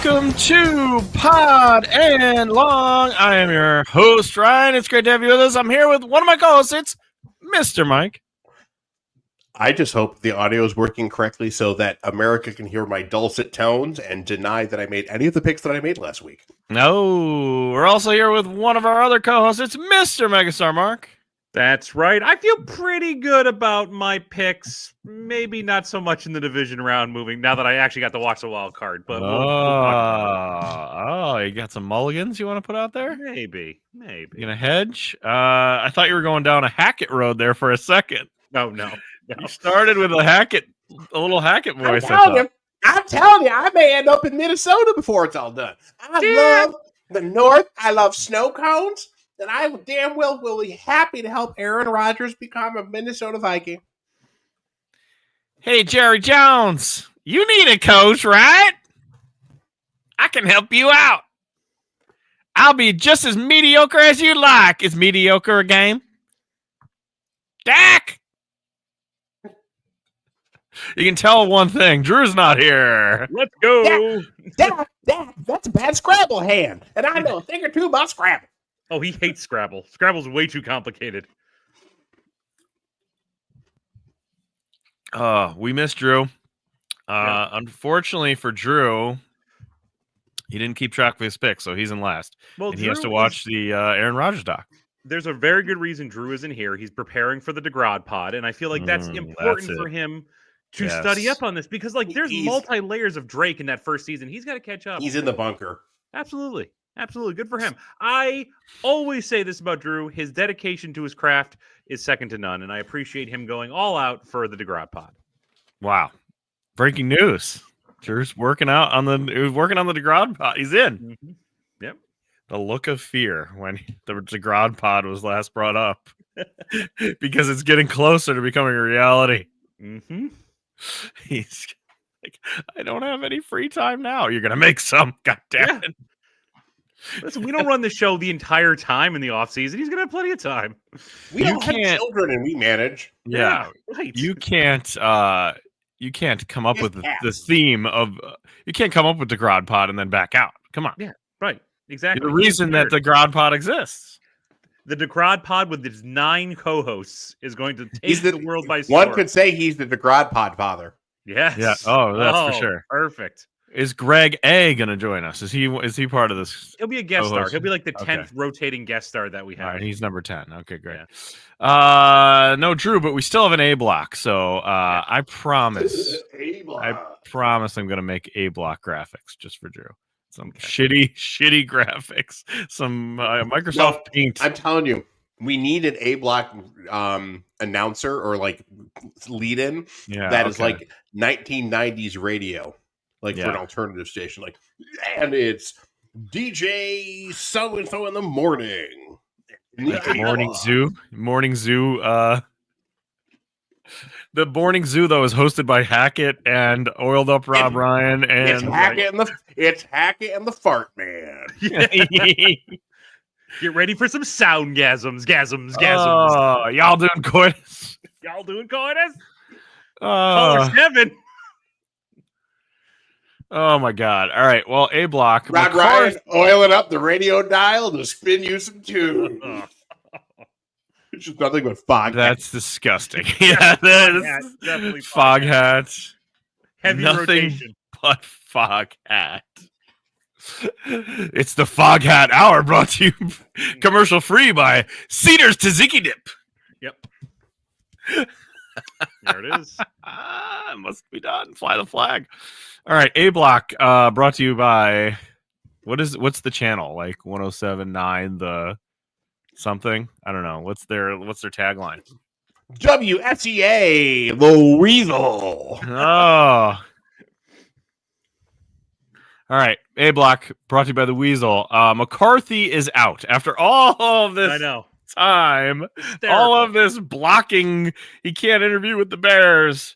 Welcome to Pod and Long. I am your host, Ryan. It's great to have you with us. I'm here with one of my co-hosts. It's Mr. Mike. I just hope the audio is working correctly so that America can hear my dulcet tones and deny that I made any of the picks that I made last week. No, we're also here with one of our other co-hosts. It's Mr. Megastar Mark. That's right. I feel pretty good about my picks. Maybe not so much in the division round moving now that I actually got to watch the wild card. But we'll talk about it. You got some mulligans you want to put out there? Maybe. You gonna hedge? I thought you were going down a Hackett road there for a second. No. You started with a little Hackett voice. I'm telling you, I may end up in Minnesota before it's all done. I love the North. I love snow cones. And I damn well will be happy to help Aaron Rodgers become a Minnesota Viking. Hey, Jerry Jones, you need a coach, right? I can help you out. I'll be just as mediocre as you like. Is mediocre a game? Dak! You can tell one thing. Drew's not here. Let's go. Dak, that's a bad Scrabble hand. And I know a thing or two about Scrabble. Oh, he hates Scrabble. Scrabble's way too complicated. We missed Drew. Unfortunately for Drew, he didn't keep track of his picks, so he's in last. Well, and he has to watch the Aaron Rodgers doc. There's a very good reason Drew isn't here. He's preparing for the DeGrod pod, and I feel like that's important for him to study up on this because, there's multi-layers of Drake in that first season. He's got to catch up. He's in the bunker. Absolutely. Good for him. I always say this about Drew. His dedication to his craft is second to none, and I appreciate him going all out for the DeGrod pod. Wow. Breaking news. Drew's working on the DeGrod pod. He's in. Mm-hmm. Yep. The look of fear when the DeGrod pod was last brought up because it's getting closer to becoming a reality. Mm-hmm. He's like, I don't have any free time now. You're going to make some. God damn it. Listen, we don't run the show the entire time in the off season. He's gonna have plenty of time. We don't have children, and we manage. Yeah, right. You can't come up with the theme of. You can't come up with the DeGrod pod and then back out. Come on. Yeah, right. Exactly. The reason that the DeGrod pod exists. The DeGrod pod with its 9 co-hosts is going to take the world by storm. One could say he's the DeGrod pod father. Yes. Yeah. Oh, that's for sure. Perfect. Is Greg A going to join us? Is he part of this? He'll be a guest star. He'll be like the 10th rotating guest star that we have. All right, he's number 10. Okay, great. Yeah. No Drew, but we still have an A block. So I promise I'm going to make A block graphics just for Drew. Some shitty graphics. Some Microsoft Paint. I'm telling you, we need an A block announcer or lead in that is like 1990s radio. For an alternative station, and it's DJ so and so in the morning. Morning Zoo. The Morning Zoo though is hosted by Hackett and Oiled Up Rob Ryan, and it's Hackett and the Fart Man. Get ready for some soundgasms. Oh, y'all doing coitus? Caller 7. Oh my God! All right, well, A block. Rod Ryan oiling up the radio dial to spin you some tunes. It's just nothing but fog. That's disgusting. Yeah, that is definitely fog hat. Heavy rotation, but fog hat. It's the Fog Hat Hour, brought to you commercial free by Cedars Tzatziki Dip. Yep. There it is. It must be done. Fly the flag. All right, A block brought to you by What's the channel? Like 107.9 the something? I don't know. What's their tagline? WSEA the Weasel. Oh. All right, A Block brought to you by the Weasel. McCarthy is out after all of this time, all of this blocking. He can't interview with the Bears.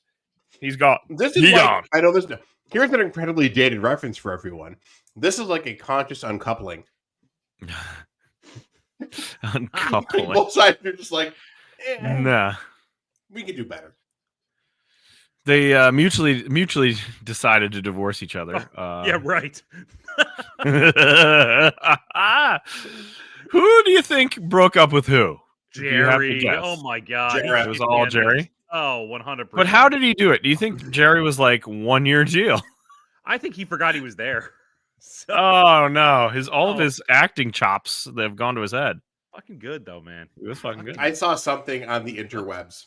He's gone. Gone. I know this. Here's an incredibly dated reference for everyone. This is like a conscious uncoupling. Uncoupling. Both sides are just like, nah, we can do better. They mutually decided to divorce each other. Yeah, right. Who do you think broke up with who? Jerry. Oh my God. It was all Jerry. Oh, 100%. But how did he do it? Do you think Jerry was like 1 year deal? I think he forgot he was there. So, oh no, all of his acting chops, they've gone to his head. Fucking good though, man. It was fucking good. I saw something on the interwebs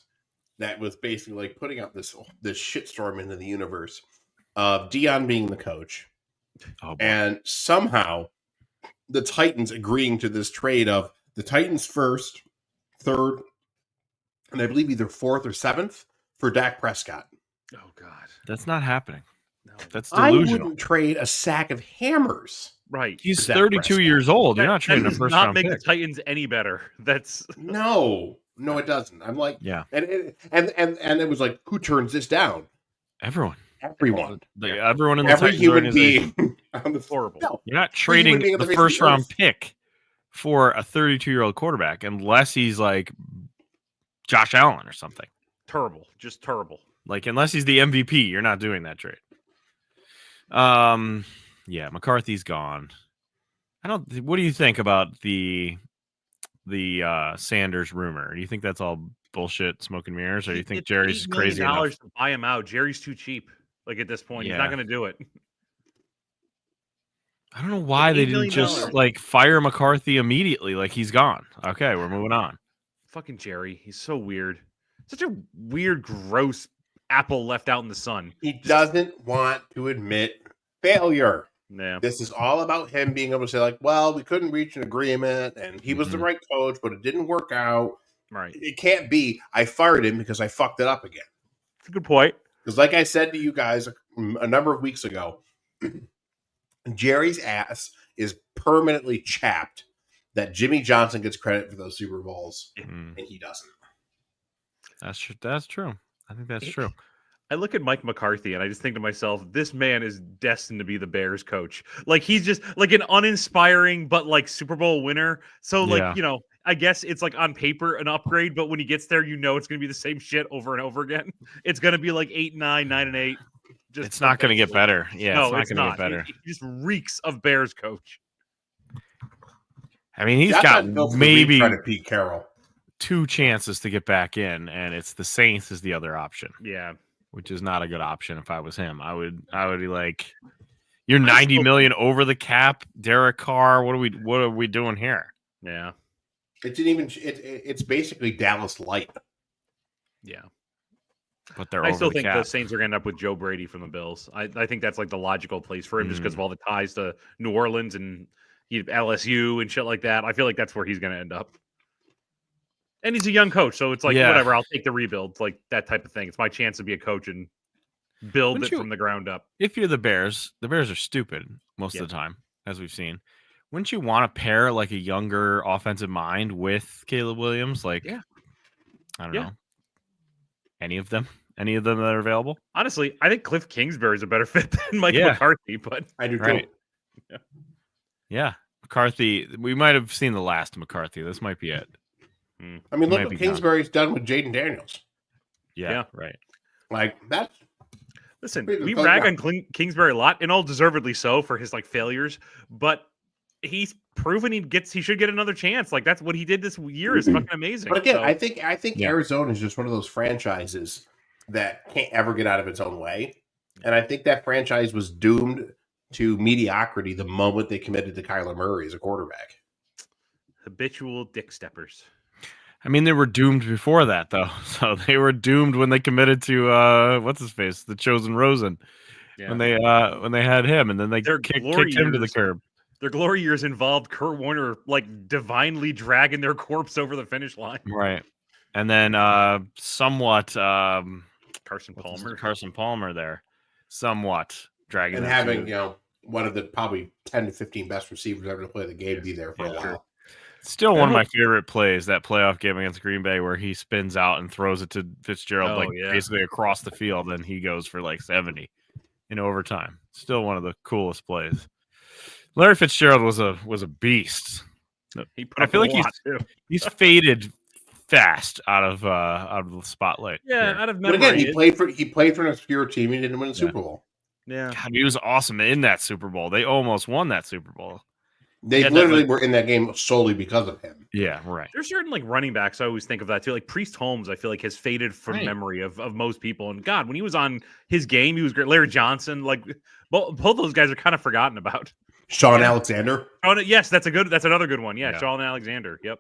that was basically like putting out this shitstorm into the universe of Dion being the coach, and somehow the Titans agreeing to this trade of the Titans first, third, and I believe either fourth or seventh for Dak Prescott. Oh God, that's not happening. No. That's delusional. I wouldn't trade a sack of hammers. Right. He's 32 years old. You're not trading a first round pick. Not make the Titans any better. That's no, it doesn't. I'm like, yeah. And it was like, who turns this down? Everyone. Everyone in the every human being. Horrible. No, you're not trading the first round pick for a 32-year-old quarterback unless he's like Josh Allen or something. Terrible. Just terrible. Like unless he's the MVP, you're not doing that trade. Yeah, McCarthy's gone. What do you think about the Sanders rumor? Do you think that's all bullshit, smoke and mirrors, or do you think Jerry's crazy enough to buy him out? Jerry's too cheap. Like at this point, he's not going to do it. I don't know why they didn't just like fire McCarthy immediately. Like he's gone. Okay, we're moving on. Fucking Jerry, he's so weird. Such a weird, gross apple left out in the sun. He doesn't want to admit failure. Yeah. This is all about him being able to say, like, well, we couldn't reach an agreement and he was the right coach, but it didn't work out. Right. It can't be, I fired him because I fucked it up again. That's a good point. Because like I said to you guys a number of weeks ago, Jerry's ass is permanently chapped that Jimmy Johnson gets credit for those Super Bowls and he doesn't. That's true. I think that's true. I look at Mike McCarthy and I just think to myself, this man is destined to be the Bears coach. Like he's just like an uninspiring, but like Super Bowl winner. So like, I guess it's like on paper an upgrade, but when he gets there, it's going to be the same shit over and over again. It's going to be like 8-9, 9-8. It's not going to get better. Yeah, no, it's not going to get better. He just reeks of Bears coach. I mean, he's got maybe Pete Carroll 2 chances to get back in, and it's the Saints is the other option. Yeah. Which is not a good option if I was him. I would be like, you're $90 million over the cap, Derek Carr. What are we doing here? Yeah. It's basically Dallas light. Yeah. But I still think the Saints are going to end up with Joe Brady from the Bills. I think that's like the logical place for him just because of all the ties to New Orleans and LSU and shit like that. I feel like that's where he's going to end up. And he's a young coach, so it's like, whatever, I'll take the rebuild, like that type of thing. It's my chance to be a coach and build it from the ground up. If you're the Bears are stupid most of the time, as we've seen. Wouldn't you want to pair like a younger offensive mind with Caleb Williams? Like, I don't know. Any of them that are available? Honestly, I think Cliff Kingsbury is a better fit than Mike McCarthy, but I do too. Yeah. McCarthy, we might have seen the last of McCarthy. This might be it. I mean, look what Kingsbury's done with Jaden Daniels. Yeah, right. Like that's. Listen, we rag on Kingsbury a lot, and all deservedly so for his like failures. But he's proven he should get another chance. Like that's what he did this year is fucking amazing. But again, I think Arizona is just one of those franchises that can't ever get out of its own way, and I think that franchise was doomed to mediocrity the moment they committed to Kyler Murray as a quarterback. Habitual dick steppers. I mean, they were doomed before that, though. So they were doomed when they committed to what's his face, the Chosen Rosen, when they had him, and then they kicked him to the curb. Their glory years involved Kurt Warner like divinely dragging their corpse over the finish line. Right. And then somewhat Carson Palmer there. Somewhat dragging and having, one of the probably 10 to 15 best receivers ever to play the game be there for a while. Still one of my favorite plays, that playoff game against Green Bay where he spins out and throws it to Fitzgerald basically across the field, and he goes for like 70 in overtime. Still one of the coolest plays. Larry Fitzgerald was a beast. I feel like he's faded fast out of the spotlight. Yeah, out of memory. But again, he played for an obscure team. He didn't win the Super Bowl. Yeah, God, he was awesome in that Super Bowl. They almost won that Super Bowl. They literally were in that game solely because of him. Yeah, right. There's certain like running backs I always think of that too. Like Priest Holmes, I feel like has faded from memory of most people. And God, when he was on his game, he was great. Larry Johnson, like both those guys are kind of forgotten about. Sean Alexander. Oh yes, that's another good one. Yeah, Sean Alexander. Yep.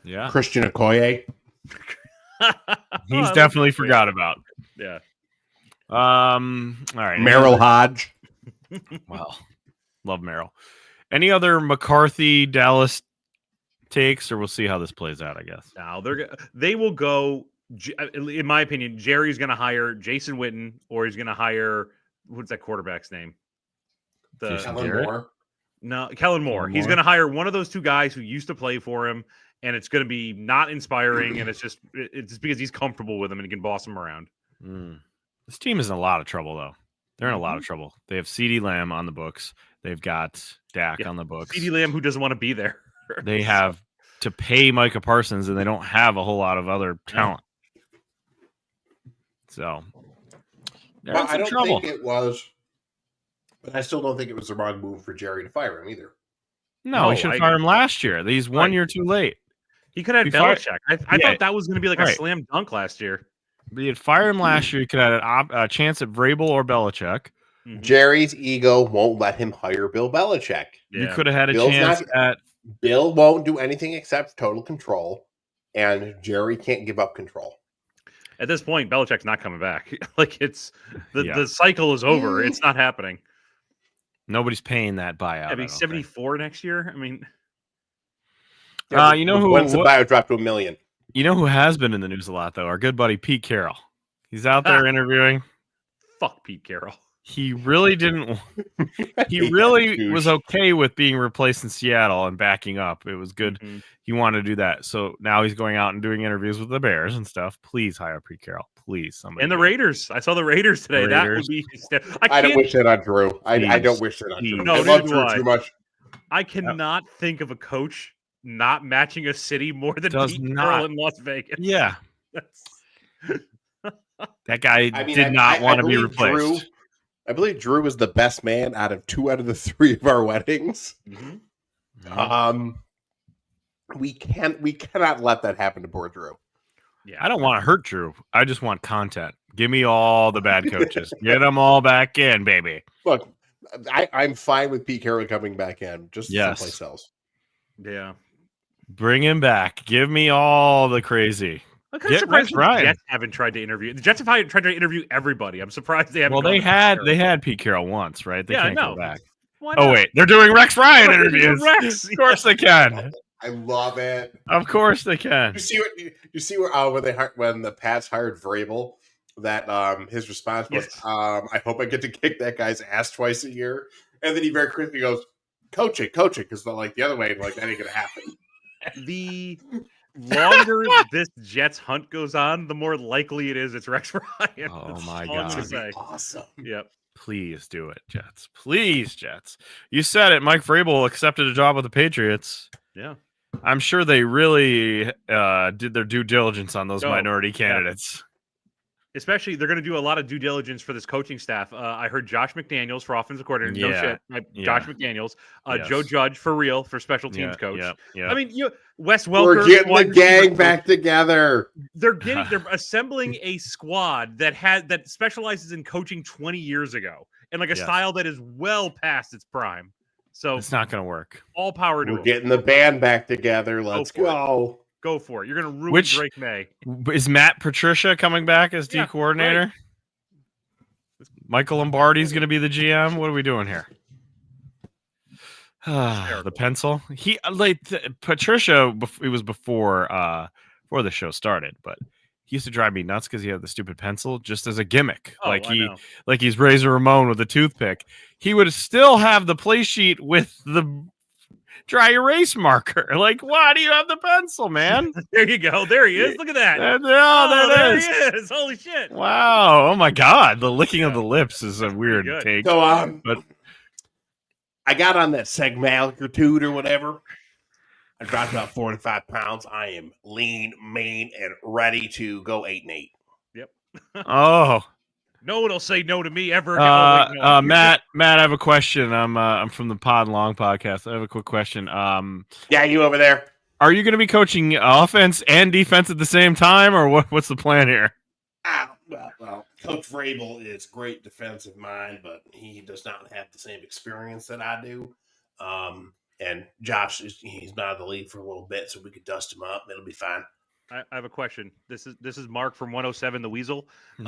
Yeah. Christian Okoye. He's definitely forgot about. Yeah. All right. Merrill Hodge. Wow. Love Merrill. Any other McCarthy Dallas takes, or we'll see how this plays out, I guess. Now they will go. In my opinion, Jerry's going to hire Jason Witten, or he's going to hire what's that quarterback's name? Kellen Moore. No, Kellen Moore. He's going to hire one of those two guys who used to play for him, and it's going to be not inspiring, and it's just because he's comfortable with him and he can boss him around. This team is in a lot of trouble, though. They're in a lot of trouble. They have CeeDee Lamb on the books. They've got Dak on the books. CeeDee Lamb, who doesn't want to be there. They have to pay Micah Parsons, and they don't have a whole lot of other talent. So, I don't think it was, but I still don't think it was the wrong move for Jerry to fire him either. No, he should have fired him last year. He's 1 year too late. He could have had Belichick. I thought that was going to be like a slam dunk last year. But he had fired him last year. He could have had a chance at Vrabel or Belichick. Jerry's ego won't let him hire Bill Belichick. Yeah. You could have had a chance at... Bill won't do anything except total control, and Jerry can't give up control. At this point, Belichick's not coming back. Like it's the cycle is over. It's not happening. Nobody's paying that buyout. I mean, 74 next year. I mean, you know who? When's the buyout drop to $1 million? You know who has been in the news a lot, though? Our good buddy Pete Carroll. He's out there interviewing. Fuck Pete Carroll. He really didn't. He really was okay with being replaced in Seattle and backing up. It was good. He wanted to do that. So now he's going out and doing interviews with the Bears and stuff. Please hire Pete Carroll. Please, somebody. And the Raiders. I saw the Raiders today. That would be. I don't wish that on Drew. I don't wish that on Drew. No, I love Drew too much. I cannot think of a coach not matching a city more than Pete Carroll in Las Vegas. Yeah. That guy did not want to be replaced. I believe Drew was the best man out of 2 out of the 3 of our weddings. We cannot let that happen to poor Drew. Yeah, I don't want to hurt Drew. I just want content. Give me all the bad coaches. Get them all back in, baby. Look, I'm fine with Pete Carroll coming back in, just someplace else. Yeah. Bring him back. Give me all the crazy. I'm kind of surprised the Jets haven't tried to interview. The Jets have tried to interview everybody. I'm surprised they haven't. Well, they had Pete Carroll once, right? They can't go back. Why not? Oh wait, they're doing Rex Ryan interviews. Of course they can. I love it. Of course they can. You see when the Pats hired Vrabel, that his response was, "I hope I get to kick that guy's ass twice a year," and then he very quickly goes, "Coach it," because like the other way, like that ain't gonna happen. The longer this Jets hunt goes on, the more likely it is it's Rex Ryan. Oh my God. Awesome. Yep. Please do it, Jets. Please, Jets. You said it. Mike Vrabel accepted a job with the Patriots. Yeah. I'm sure they really did their due diligence on those minority candidates. Especially, they're going to do a lot of due diligence for this coaching staff. I heard Josh McDaniels for offensive coordinator. No shit. Josh McDaniels. Joe Judge for real for special teams coach. I mean, Wes Welker. We're getting the gang back together. They're assembling a squad that specializes in coaching 20 years ago and like a style that is well past its prime. So it's not going to work. All power to We're getting the band back together. Let's go. Go for it. You're going to ruin Drake May. Is Matt Patricia coming back as D coordinator? Right. Michael Lombardi's going to be the GM. What are we doing here? The pencil. He Patricia. It was before the show started, but he used to drive me nuts because he had the stupid pencil just as a gimmick. Like he's Razor Ramon with a toothpick. He would still have the play sheet with the dry erase marker. Like, why do you have the pencil, man? There you go. There he is. Look at that. There he is. Holy shit. Wow. Oh my God. The licking of the lips is a weird take. So, but I got on that Segmalitude or whatever. I dropped about 4 to 5 pounds. I am lean, mean, and ready to go 8-8. Yep. Oh. No one will say no to me ever. Matt, I have a question. I'm from the Pod Long podcast. I have a quick question. Yeah, you over there? Are you going to be coaching offense and defense at the same time, or what's the plan here? Well, Coach Vrabel is great defensive mind, but he does not have the same experience that I do. And Josh he's been out of the league for a little bit, so we could dust him up. It'll be fine. I have a question. This is Mark from 107 The Weasel. What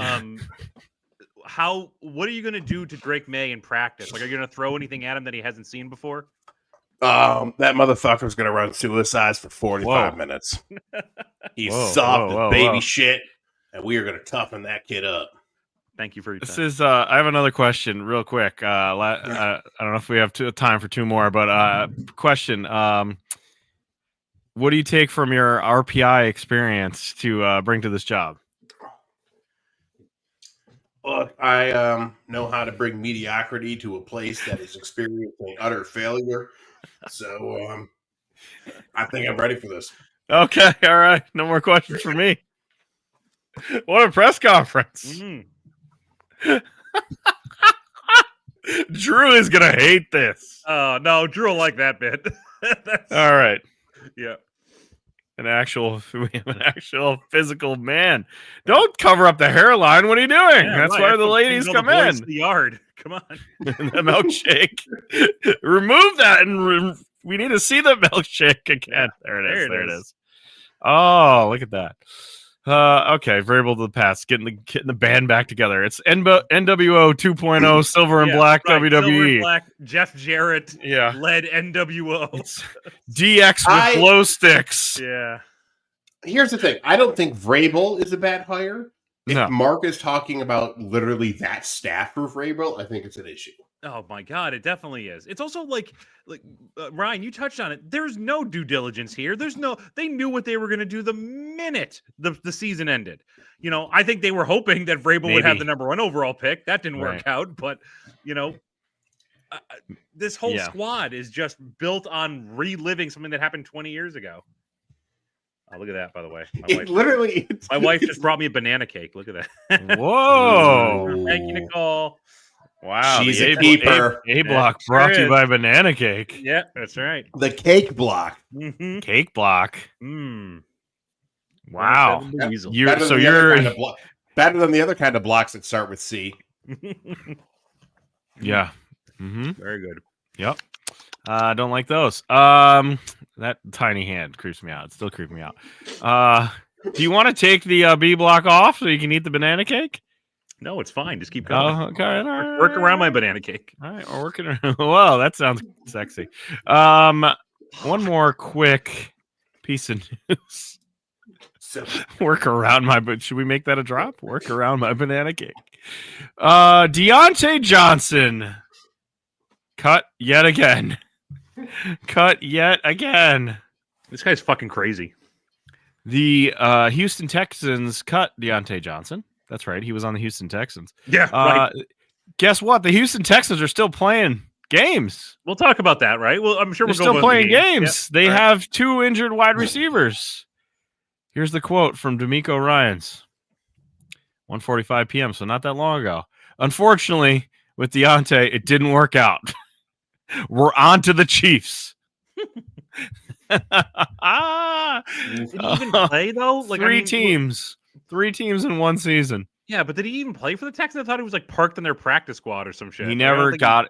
are you going to do to Drake May in practice? Like, are you going to throw anything at him that he hasn't seen before? That motherfucker's going to run suicides for 45 minutes. He's soft as baby shit, and we are going to toughen that kid up. Thank you for your time. This is. I have another question, real quick. I don't know if we have time for 2 more, but question. What do you take from your RPI experience to bring to this job? Look, I know how to bring mediocrity to a place that is experiencing utter failure. So I think I'm ready for this. Okay, all right. No more questions for me. What a press conference. Mm-hmm. Drew is going to hate this. Oh, no, Drew will like that bit. All right. Yeah. We have an actual physical man. Don't cover up the hairline. What are you doing? Yeah, That's why the ladies come in. The yard. Come on. The milkshake. Remove that, and we need to see the milkshake again. There it is. Oh, look at that. Okay, Vrabel to the past, getting the band back together. It's NWO 2.0, Silver and Black WWE. Silver and Black, Jeff Jarrett led NWO. It's DX with glow sticks. Yeah. Here's the thing. I don't think Vrabel is a bad hire. If Mark is talking about literally that staff for Vrabel, I think it's an issue. Oh my God, it definitely is. It's also like Ryan, you touched on it. There's no due diligence here. They knew what they were going to do the minute the season ended. You know, I think they were hoping that Vrabel would have the number 1 overall pick. That didn't work out, but you know, this whole squad is just built on reliving something that happened 20 years ago. Oh, look at that, by the way. My wife just brought me a banana cake. Look at that. Whoa. Thank you, Nicole. Wow. She's a keeper. A block brought to you by Banana Cake. Yeah, that's right. The cake block. Mm-hmm. Cake block. Mm. Wow. You're better than the other kind of blocks that start with C. Yeah. Mm-hmm. Very good. Yep. I don't like those. That tiny hand creeps me out. It's still creeping me out. Do you want to take the B block off so you can eat the banana cake? No, it's fine. Just keep going. Okay. Work around my banana cake. All right, we're working around. Wow, that sounds sexy. One more quick piece of news. Work around should we make that a drop? Work around my banana cake. Deontay Johnson cut yet again. This guy's fucking crazy. The Houston Texans cut Deontay Johnson. That's right. He was on the Houston Texans. Yeah. Right. Guess what? The Houston Texans are still playing games. We'll talk about that, right? Well, I'm sure we're still playing games. Yeah. They have 2 injured wide receivers. Here's the quote from D'Amico Ryans. 1:45 p.m., so not that long ago. Unfortunately, with Deontay, it didn't work out. We're on to the Chiefs. Did he even play, though? Three teams in one season. Yeah, but did he even play for the Texans? I thought he was parked in their practice squad or some shit. He never got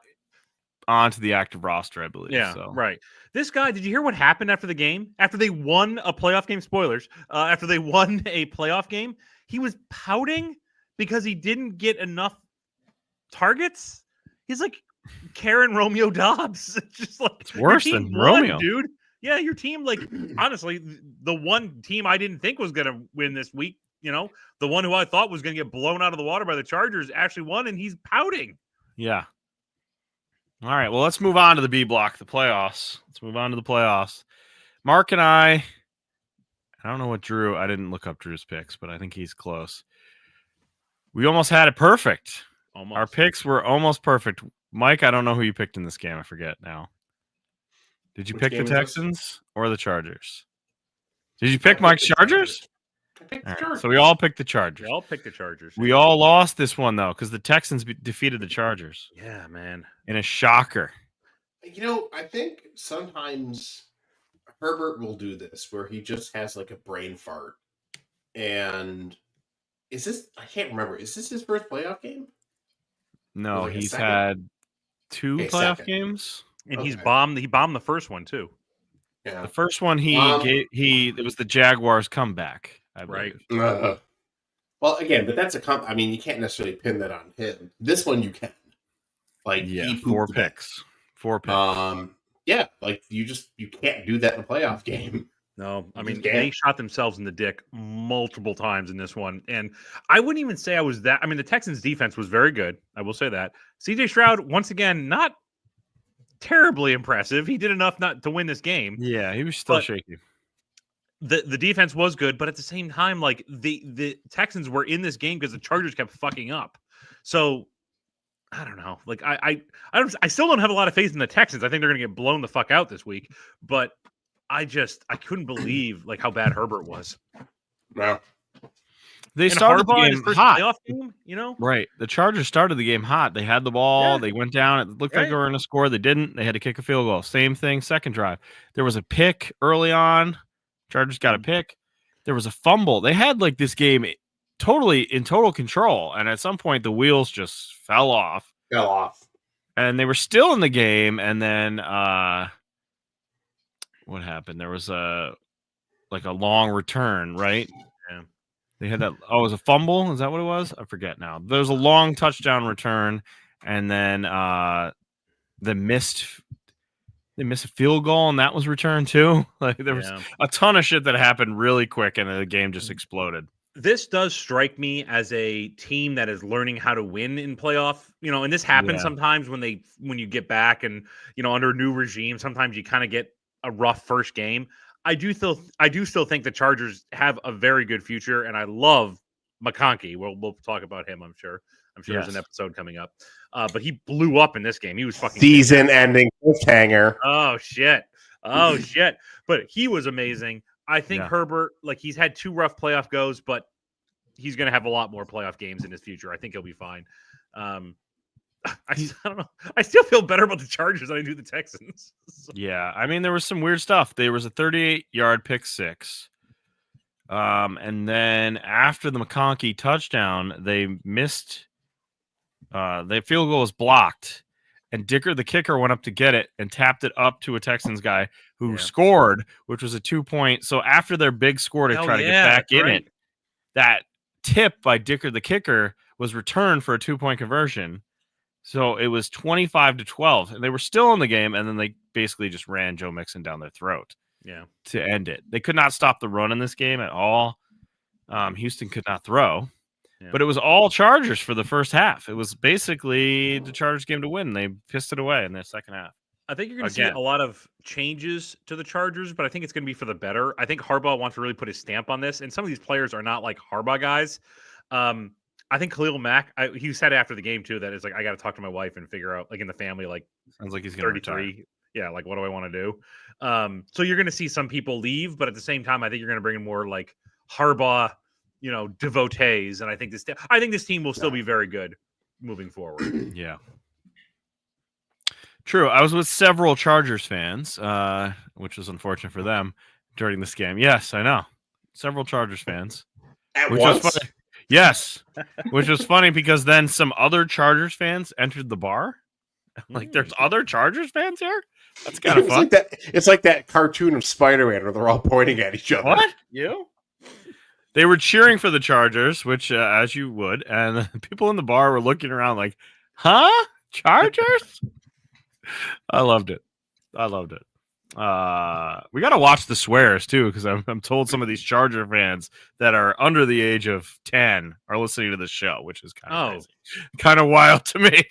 onto the active roster, I believe. Yeah, right. This guy, did you hear what happened after the game? After they won a playoff game, spoilers, after they won a playoff game, he was pouting because he didn't get enough targets. He's like, Karen Romeo Dobbs. It's just like it's worse than Romeo, dude. Yeah, your team, like, honestly, the one team I didn't think was going to win this week, the one who I thought was going to get blown out of the water by the Chargers actually won, and he's pouting. Yeah. All right, well, let's move on to the B block, the playoffs. Let's move on to the playoffs. Mark and I don't know what Drew, I didn't look up Drew's picks, but I think he's close. We almost had it perfect. Almost. Our picks were almost perfect. Mike, I don't know who you picked in this game. I forget now. Did you pick the Texans or the Chargers? Did you pick Mike's Chargers? I picked the Chargers. So we all picked the Chargers. We all picked the Chargers. We all lost this one, though, because the Texans defeated the Chargers. Yeah, man. In a shocker. I think sometimes Herbert will do this where he just has like a brain fart. And I can't remember. Is this his first playoff game? No, he's had 2 playoff games. And he bombed the first one too. Yeah. The first one it was the Jaguars comeback, I believe. Right. Well, again, but that's you can't necessarily pin that on him. This one you can. Like, yeah, 4 picks. 4 picks. Yeah, like you can't do that in a playoff game. No, they shot themselves in the dick multiple times in this one. And I wouldn't even say I was that. The Texans defense was very good. I will say that. CJ Stroud, once again, not terribly impressive. He did enough not to win this game. Yeah, he was still shaky. The defense was good, but at the same time, like the Texans were in this game because the Chargers kept fucking up. So I don't know. Like I still don't have a lot of faith in the Texans. I think they're gonna get blown the fuck out this week. But I couldn't believe like how bad Herbert was. No. They started the game hot. Playoff game, Right. The Chargers started the game hot. They had the ball. Yeah. They went down. It looked like they were going to score. They didn't. They had to kick a field goal. Same thing, second drive. There was a pick early on. Chargers got a pick. There was a fumble. They had like this game totally in total control. And at some point, the wheels just fell off. And they were still in the game. And then what happened? There was a long return, right? Yeah. They had that. Oh, it was a fumble. Is that what it was? I forget now. There was a long touchdown return, and then they missed a field goal, and that was returned too. Like there was a ton of shit that happened really quick, and the game just exploded. This does strike me as a team that is learning how to win in playoff. And this happens sometimes when you get back and under a new regime. Sometimes you kind of get a rough first game. I do still think the Chargers have a very good future, and I love McConkey. We'll talk about him. I'm sure there's an episode coming up. But he blew up in this game. He was fucking season-ending cliffhanger. Oh shit! But he was amazing. I think Herbert, like he's had 2 rough playoff goes, but he's going to have a lot more playoff games in his future. I think he'll be fine. I don't know. I still feel better about the Chargers than I do the Texans. Yeah, there was some weird stuff. There was a 38-yard pick six. And then after the McConkey touchdown, they missed the field goal was blocked, and Dicker, the kicker, went up to get it and tapped it up to a Texans guy who scored, which was a 2-point. So after their big score to try to get back in it, that tip by Dicker, the kicker, was returned for a 2-point conversion. So it was 25-12, and they were still in the game, and then they basically just ran Joe Mixon down their throat to end it. They could not stop the run in this game at all. Houston could not throw, but it was all Chargers for the first half. It was basically the Chargers game to win. They pissed it away in the second half. I think you're going to see a lot of changes to the Chargers, but I think it's going to be for the better. I think Harbaugh wants to really put his stamp on this, and some of these players are not like Harbaugh guys. I think Khalil Mack, he said after the game too that it's like I got to talk to my wife and figure out like in the family like sounds like he's going to 33. retire. Yeah, like what do I want to do? So you're going to see some people leave, but at the same time, I think you're going to bring in more like Harbaugh, devotees, and I think this team will still be very good moving forward. Yeah, true. I was with several Chargers fans, which was unfortunate for them during this game. Yes, I know, several Chargers fans, which was funny. Yes, which was funny because then some other Chargers fans entered the bar. Like, there's other Chargers fans here? That's kind of fun. It's like that cartoon of Spider-Man where they're all pointing at each other. What? You? They were cheering for the Chargers, which, as you would, and the people in the bar were looking around like, huh? Chargers? I loved it. We got to watch the swears too, because I'm told some of these Charger fans that are under the age of 10 are listening to the show, which is kind of wild to me.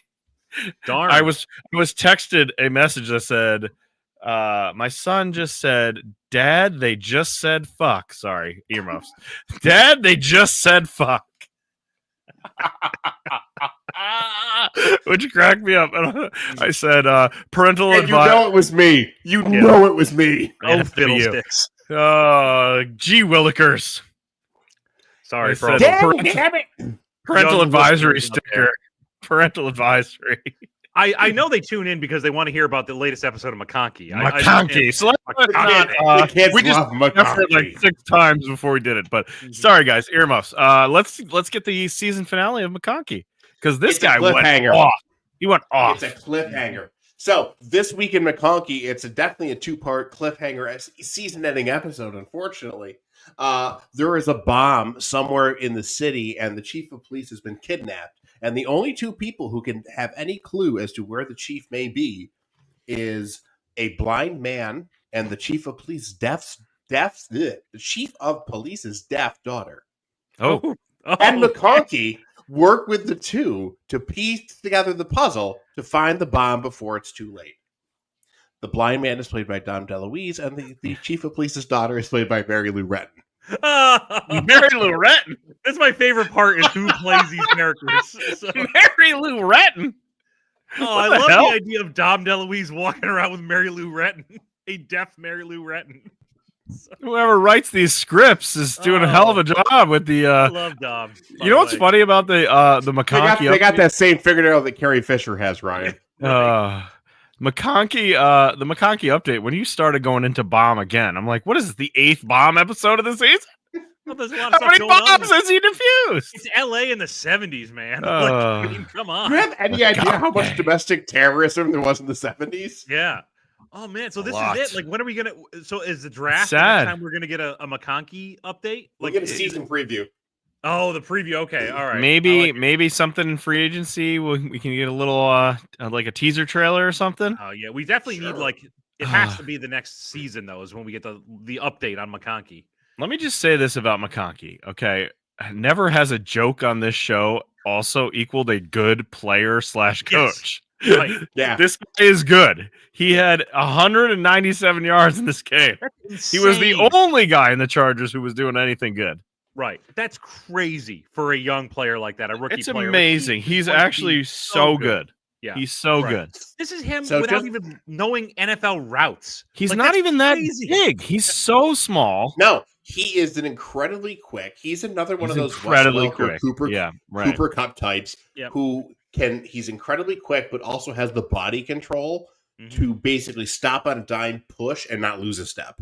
Darn. I was texted a message that said, my son just said, Dad, they just said fuck. Sorry, earmuffs. Dad, they just said fuck. Which cracked me up. I said, parental advice. You know it was me. You know it was me. Oh, fiddlesticks. Gee willikers. Sorry for all parental advisory sticker. Parental advisory. I know they tune in because they want to hear about the latest episode of McConkey. McConkey. So we just effort like 6 times before we did it. But sorry, guys, earmuffs. Let's get the season finale of McConkey, because this guy went off. He went off. It's a cliffhanger. So this week in McConkey, it's definitely a 2-part cliffhanger season-ending episode. Unfortunately, there is a bomb somewhere in the city, and the chief of police has been kidnapped. And the only 2 people who can have any clue as to where the chief may be is a blind man and the chief of police's deaf daughter. Oh. And McConkey work with the 2 to piece together the puzzle to find the bomb before it's too late. The blind man is played by Dom DeLuise, and the chief of police's daughter is played by Mary Lou Retton. Mary Lou Retton. That's my favorite part, is who plays these characters. So. Mary Lou Retton. Oh, I love the idea of Dom DeLuise walking around with Mary Lou Retton, a deaf Mary Lou Retton. So. Whoever writes these scripts is doing a hell of a job with the. I love Dom. You know what's funny about the McConkey? They got that same fingernail that Carrie Fisher has, Ryan. McConkey, the McConkey update, when you started going into bomb again, I'm like, what is this, the 8th bomb episode of the season? Well, there's a lot of How many bombs has he defused? It's LA in the 70s, man. Come on. Do you have any idea how much domestic terrorism there was in the 70s? Yeah. Oh man, so this is it. Like, when are we gonna? So is the draft? Sad. The next time we're gonna get a McConkey update? Like, get a season preview. Oh, the preview. Okay, all right. Maybe something in free agency. We can get a little like a teaser trailer or something. Oh yeah, we definitely need it has to be the next season though, is when we get the update on McConkey. Let me just say this about McConkey. Okay, never has a joke on this show also equaled a good player / coach. Yes. Right. Yeah, this guy is good. He had 197 yards in this game. He was the only guy in the Chargers who was doing anything good. Right. That's crazy for a young player like that, a rookie player. It's amazing. He's actually so good. Yeah. He's so good. This is him without even knowing NFL routes. He's not even that big. He's so small. No, he is an incredibly quick. He's another one of those incredibly quick Cooper Kupp types who he's incredibly quick, but also has the body control to basically stop on a dime, push, and not lose a step.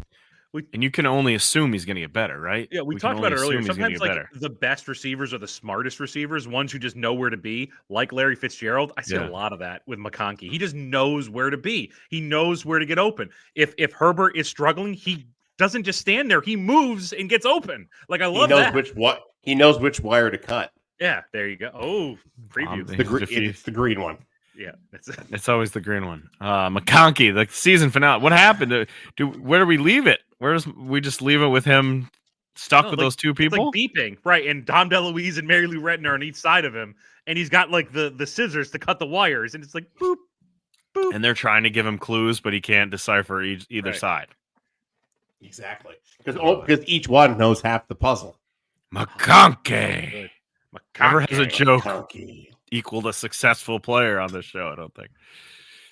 And you can only assume he's going to get better, right? Yeah, we talked about it earlier. Sometimes the best receivers are the smartest receivers, ones who just know where to be, like Larry Fitzgerald. I see a lot of that with McConkey. He just knows where to be. He knows where to get open. If Herbert is struggling, he doesn't just stand there. He moves and gets open. Like, I love that. He knows which wire to cut. Yeah, there you go. Oh, preview. It's the green one. Yeah, it's always the green one. McConkey, the season finale. What happened? Where do we leave it? We just leave it with him stuck with those 2 people? It's like beeping, right? And Dom DeLuise and Mary Lou Retton are on each side of him, and he's got like the scissors to cut the wires, and it's like boop, boop. And they're trying to give him clues, but he can't decipher either side. Exactly, because each one knows half the puzzle. McConkey never has a joke equaled a successful player on this show. I don't think.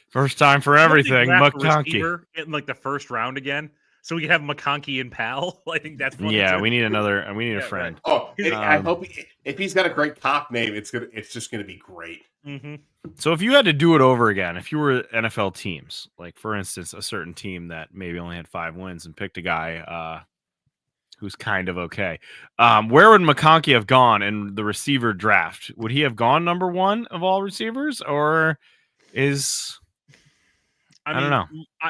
First time for everything. McConkey in like the first round again, so we can have McConkey and Pal. I think that's funny too. We need a friend. Right. Oh, I hope if he's got a great cop name, it's just gonna be great. Mm-hmm. So if you had to do it over again, if you were NFL teams, like for instance, a certain team that maybe only had 5 wins and picked a guy who's kind of okay, where would McConkey have gone in the receiver draft? Would he have gone number 1 of all receivers, or is I don't know.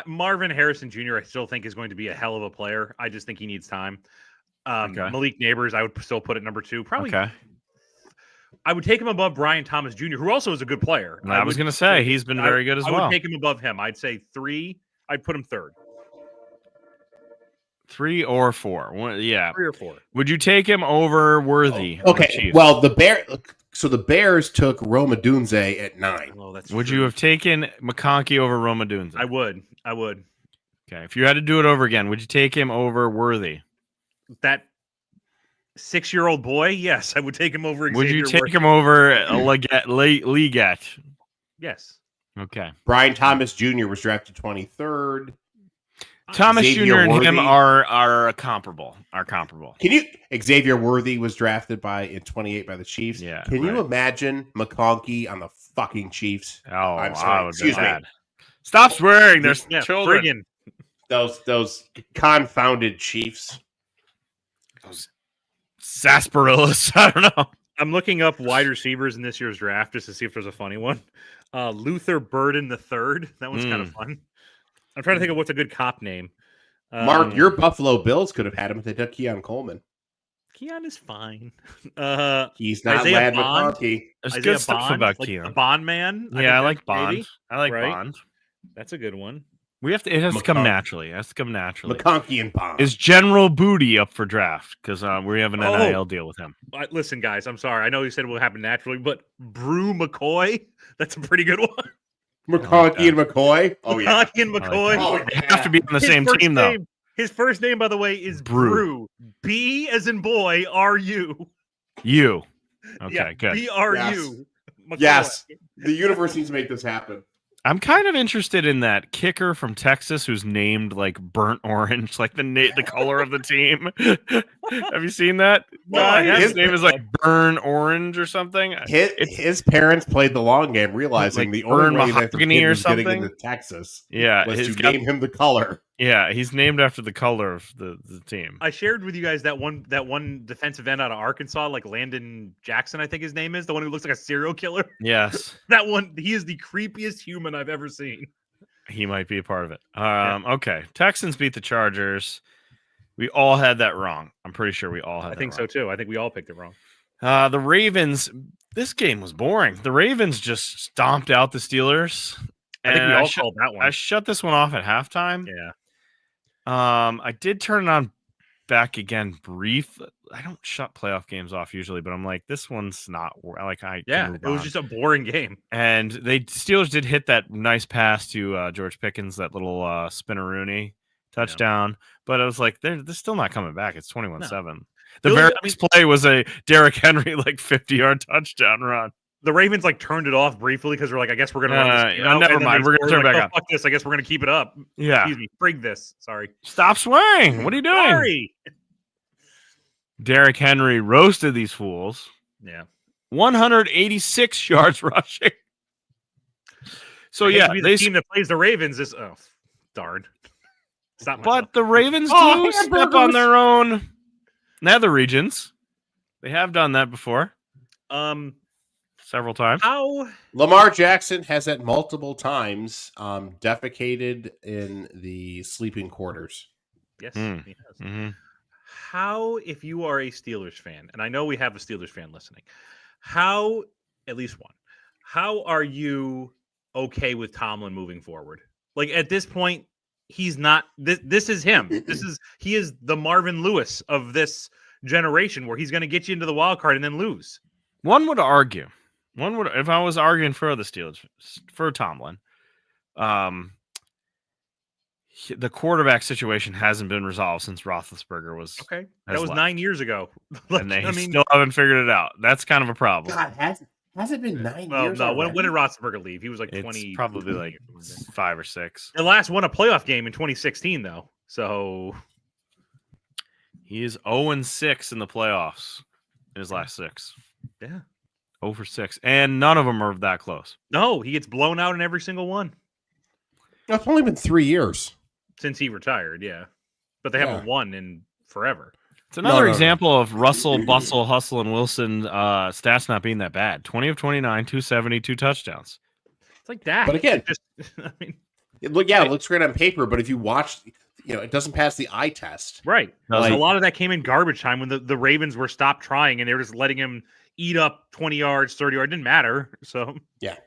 Marvin Harrison Jr. I still think is going to be a hell of a player. I just think he needs time. Malik Neighbors, I would still put at number 2. Probably. Okay. I would take him above Brian Thomas Jr., who also is a good player. I was going to say he's been very good as well. I would take him above him. I'd say 3. I'd put him 3rd. 3 or 4. 3 or 4. Would you take him over Worthy? Okay. Well, the Bears took Rome Odunze at 9. Oh, that's would true. you have taken McConkey over Rome Odunze? I would. Okay. If you had to do it over again, would you take him over Worthy? That 6-year-old boy? Yes, I would take him over. Would you take him over Leggett? Yes. Okay. Brian Thomas Jr. was drafted 23rd. Thomas Jr. and him are comparable. Xavier Worthy was drafted in 28 by the Chiefs. Yeah. Can you imagine McConkey on the fucking Chiefs? Oh, I'm sorry. Excuse me. Stop swearing. There's children. Those confounded Chiefs. Those sarsaparillas. I don't know. I'm looking up wide receivers in this year's draft just to see if there's a funny one. Luther Burden III. That one's kind of fun. I'm trying to think of what's a good cop name. Mark, your Buffalo Bills could have had him if they took Keon Coleman. Keon is fine. He's not Lad McConkey. There's good stuff about like Keon. The Bond Man. I like Bond. Maybe. I like Bond. That's a good one. It has to come naturally. McConkey and Bond. Is General Booty up for draft? Because we have an NIL deal with him. Listen, guys, I'm sorry. I know you said it will happen naturally, but Brew McCoy, that's a pretty good one. McConkey and McCoy. Oh, yeah. McConkey and McCoy. They have to be on the same team, though. His first name, by the way, is Brew. B as in boy, R-U. You. Okay, good. B-R-U. Yes. The universe needs to make this happen. I'm kind of interested in that kicker from Texas who's named like burnt orange, like the color of the team. Have you seen that? No, his name is like Burn Orange or something. His parents played the long game, realizing the only way that the kid was getting into Texas was to name him the color. Yeah, he's named after the color of the team. I shared with you guys that one defensive end out of Arkansas, like Landon Jackson, I think his name is, the one who looks like a serial killer. Yes. That one, he is the creepiest human I've ever seen. He might be a part of it. Okay. Texans beat the Chargers. We all had that wrong. I'm pretty sure we all had that wrong. So too. I think we all picked it wrong. The Ravens, this game was boring. The Ravens just stomped out the Steelers. I think we all called that one. I shut this one off at halftime. Yeah. I did turn it on back again brief. I don't shut playoff games off usually, but I'm like, this one's not like it was just a boring game. And Steelers did hit that nice pass to George Pickens, that little Spinneroonie touchdown, but I was like, they're still not coming back. It's 21-7. The very next play was a Derrick Henry 50-yard touchdown run. The Ravens turned it off briefly because we're like, I guess we're gonna run this. Never mind. We're gonna turn it back on. Fuck this. I guess we're gonna keep it up. Yeah. Excuse me. Frig this. Sorry. Stop swearing. What are you doing? Sorry. Derrick Henry roasted these fools. Yeah. 186 yards rushing. So the team that plays the Ravens is darn. But the Ravens do step on their own nether regions. They have done that before. Several times. How Lamar Jackson has at multiple times defecated in the sleeping quarters. Yes, he has. Mm-hmm. How, if you are a Steelers fan, and I know we have a Steelers fan listening, how, at least one, how are you okay with Tomlin moving forward? At this point, he's not. This is him. He is the Marvin Lewis of this generation, where he's going to get you into the wild card and then lose. One would argue. If I was arguing for the Steelers, for Tomlin, the quarterback situation hasn't been resolved since Roethlisberger was okay. That was 9 years ago, and they still haven't figured it out. That's kind of a problem. God, has it been 9 years? No. When did Roethlisberger leave? He was 20. Probably 5 or 6. The last won a playoff game in 2016, though. So he is 0-6 in the playoffs in his last 6. Yeah. 0-6, and none of them are that close. No, he gets blown out in every single one. It's only been 3 years since he retired, yeah. But they haven't won in forever. It's another example of Russell, Bustle, Hustle, and Wilson stats not being that bad. 20 of 29, 270, 2 touchdowns. It's like that. But again, it looks great on paper, but if you watch, it doesn't pass the eye test. Right. A lot of that came in garbage time when the Ravens were stopped trying and they were just letting him eat up 20 yards, 30 yards. It didn't matter. So yeah,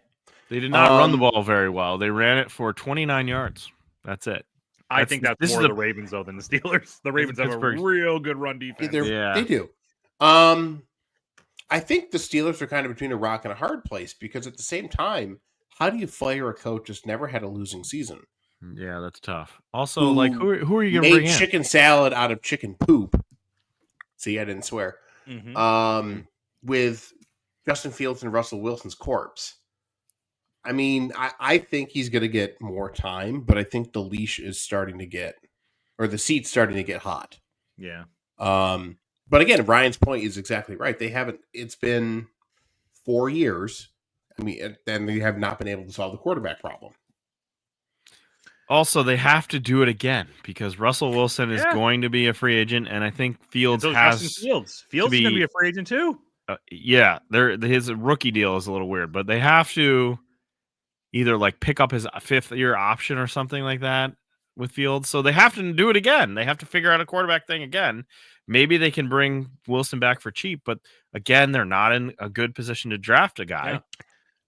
they did not run the ball very well. They ran it for 29 yards. That's it. I think that's more the Ravens though than the Steelers. The Ravens have a real good run defense. They do. I think the Steelers are kind of between a rock and a hard place because at the same time, how do you fire a coach that's never had a losing season? Yeah, that's tough. Also, like who are you going to bring in? Made chicken salad out of chicken poop. See, I didn't swear. Mm-hmm. With Justin Fields and Russell Wilson's corpse. I mean, I think he's going to get more time, but I think the leash is starting to get, or the seat's starting to get hot. Yeah. But again, Ryan's point is exactly right. It's been 4 years. I mean, and they have not been able to solve the quarterback problem. Also, they have to do it again because Russell Wilson is going to be a free agent, and I think Fields has Fields is going to be a free agent too. Yeah, his rookie deal is a little weird, but they have to either like pick up his 5th-year option or something like that with Fields. So they have to do it again. They have to figure out a quarterback thing again. Maybe they can bring Wilson back for cheap, but again, they're not in a good position to draft a guy. Yeah.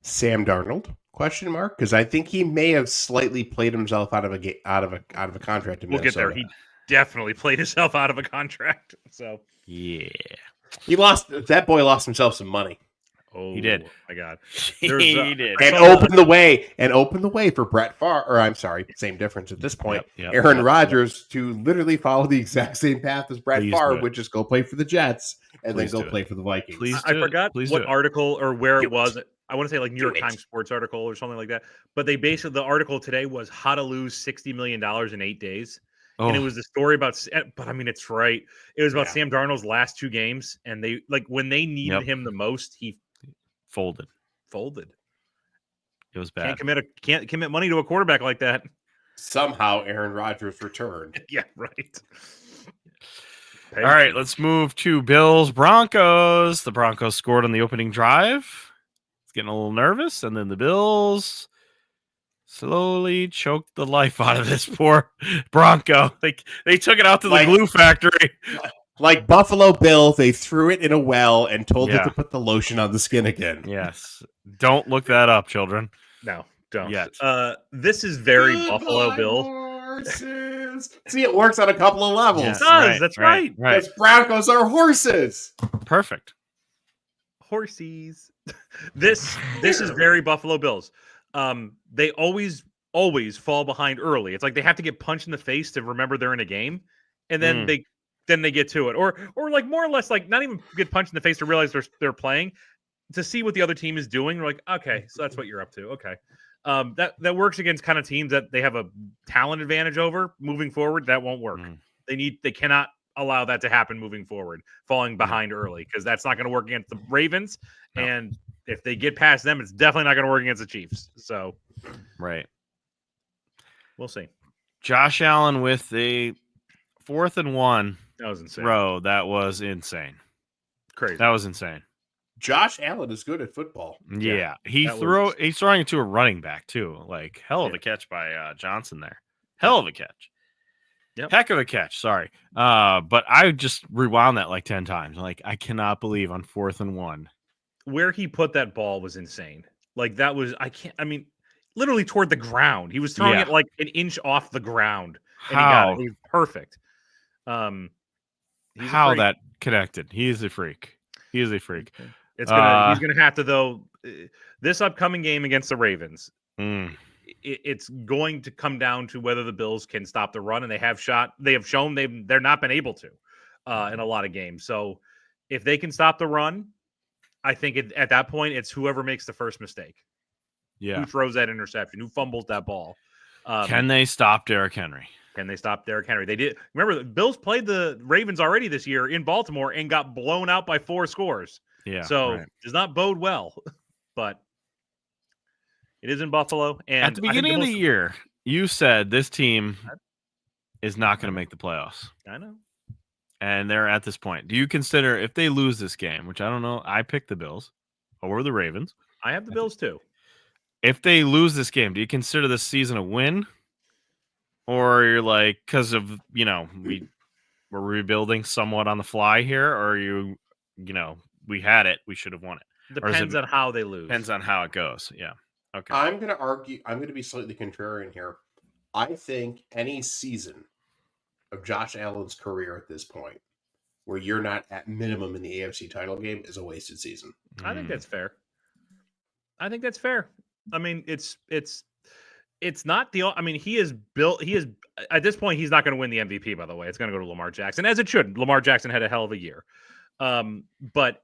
Sam Darnold? Question mark? Because I think he may have slightly played himself out of a contract. We'll get there. He definitely played himself out of a contract. So yeah, that boy lost himself some money. Oh, he did. My God, he did, and opened the way for Brett Favre. Or I'm sorry, same difference at this point. Aaron Rodgers to literally follow the exact same path as Brett Favre, which is go play for the Jets and then go play for the Vikings. I forgot what article or where it was. I want to say like New York Times Sports article or something like that. But they basically, the article today was how to lose $60 million in 8 days. Oh. And it was the story about, but I mean, it's right. It was about Sam Darnold's last 2 games. And they, like, when they needed him the most, he folded. It was bad. Can't commit money to a quarterback like that. Somehow Aaron Rodgers returned. Yeah, right. All right, let's move to Bills Broncos. The Broncos scored on the opening drive. Getting a little nervous, and then the Bills slowly choked the life out of this poor Bronco. They took it out to the glue factory. Like Buffalo Bill, they threw it in a well and told it to put the lotion on the skin again. Yes. Don't look that up, children. No, don't. Yet. This is very Buffalo Bill. Horses. See, it works on a couple of levels. It does. That's right. Because Broncos are horses. Perfect. Horsies. This is very Buffalo Bills. They always fall behind early. It's like they have to get punched in the face to remember they're in a game, and then they get to it, or like more or less like not even get punched in the face to realize they're playing, to see what the other team is doing. We're like, okay, so that's what you're up to. Okay, that works against kind of teams that they have a talent advantage over. Moving forward, that won't work. They cannot allow that to happen moving forward, falling behind early, because that's not going to work against the Ravens. No. And if they get past them, it's definitely not going to work against the Chiefs. So, right. We'll see. Josh Allen with a 4th and 1 throw. That was insane. Crazy. That was insane. Josh Allen is good at football. Yeah. He's throwing it to a running back too. Like hell of a catch by Johnson there. Hell of a catch. Yep. Heck of a catch. Sorry. But I just rewound that like 10 times. Like, I cannot believe on 4th and 1. Where he put that ball was insane. Like, that was, literally toward the ground. He was throwing it like an inch off the ground. And he got it. He was perfect. How that connected. He is a freak. He's gonna have to, though, this upcoming game against the Ravens. It's going to come down to whether the Bills can stop the run, and they have shown they're not been able to in a lot of games. So if they can stop the run, I think at that point it's whoever makes the first mistake. Yeah. Who throws that interception? Who fumbles that ball? Can they stop Derrick Henry? They did. Remember, the Bills played the Ravens already this year in Baltimore and got blown out by 4 scores. Yeah. So does not bode well, but it is in Buffalo. And at the beginning of the year, you said this team is not going to make the playoffs. I know. And they're at this point. Do you consider, if they lose this game, which I don't know, I picked the Bills over the Ravens. I have the Bills too. If they lose this game, do you consider this season a win? Or you're like, because of, we're rebuilding somewhat on the fly here, or you we had it, we should have won it. Depends on how they lose. Depends on how it goes. Yeah. Okay. I'm going to argue. I'm going to be slightly contrarian here. I think any season of Josh Allen's career at this point, where you're not at minimum in the AFC title game, is a wasted season. I think that's fair. I mean, it's not the. I mean, he is at this point. He's not going to win the MVP. By the way, it's going to go to Lamar Jackson, as it should. Lamar Jackson had a hell of a year, but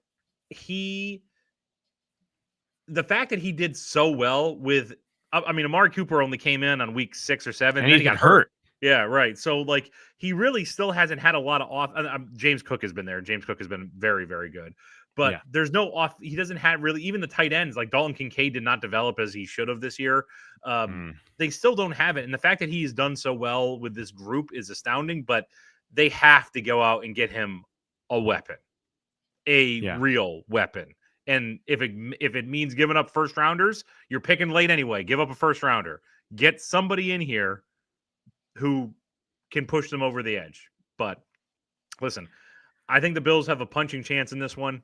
the fact that he did so well with, I mean, Amari Cooper only came in on week 6 or 7, and he got hurt. Yeah, right. So like, he really still hasn't had a lot of off. James Cook has been there. James Cook has been very, very good. But there's no off. He doesn't have really, even the tight ends, like Dalton Kincaid did not develop as he should have this year. They still don't have it. And the fact that he's done so well with this group is astounding, but they have to go out and get him a weapon, real weapon. And if it means giving up first rounders, you're picking late anyway. Give up a first rounder. Get somebody in here who can push them over the edge. But listen, I think the Bills have a punching chance in this one.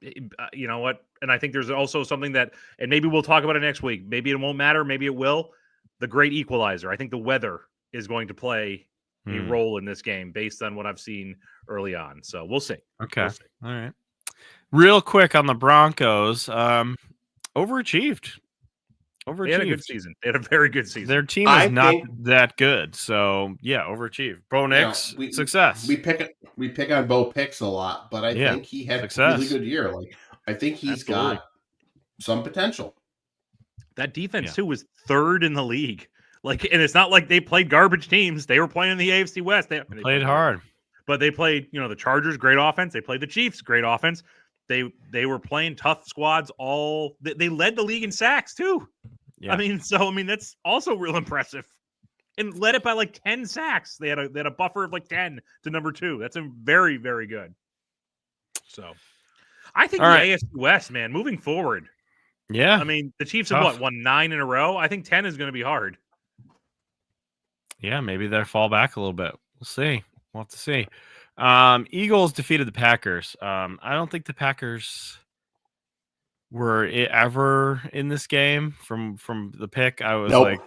You know what? And I think there's also something that, and maybe we'll talk about it next week. Maybe it won't matter. Maybe it will. The great equalizer. I think the weather is going to play a role in this game based on what I've seen early on. So we'll see. Okay. We'll see. All right. Real quick on the Broncos, overachieved. They had a good season. They had a very good season. Their team is not that good, so overachieved. Bo Nix, success. We pick on Bo Nix a lot, but I think he had a really good year. Like, I think he's got some potential. That defense too was 3rd in the league. Like, and it's not like they played garbage teams. They were playing in the AFC West. They played hard, but they played. The Chargers, great offense. They played the Chiefs, great offense. They were playing tough squads. They led the league in sacks too. Yeah. I mean, that's also real impressive. And led it by like 10 sacks. They had a buffer of like 10 to number 2. That's a very, very good. So I think AFC West, man, moving forward. Yeah. I mean, the Chiefs have won 9 in a row. I think 10 is going to be hard. Yeah, maybe they'll fall back a little bit. We'll see. We'll have to see. Eagles defeated the Packers. I don't think the Packers were ever in this game from the pick. I was like,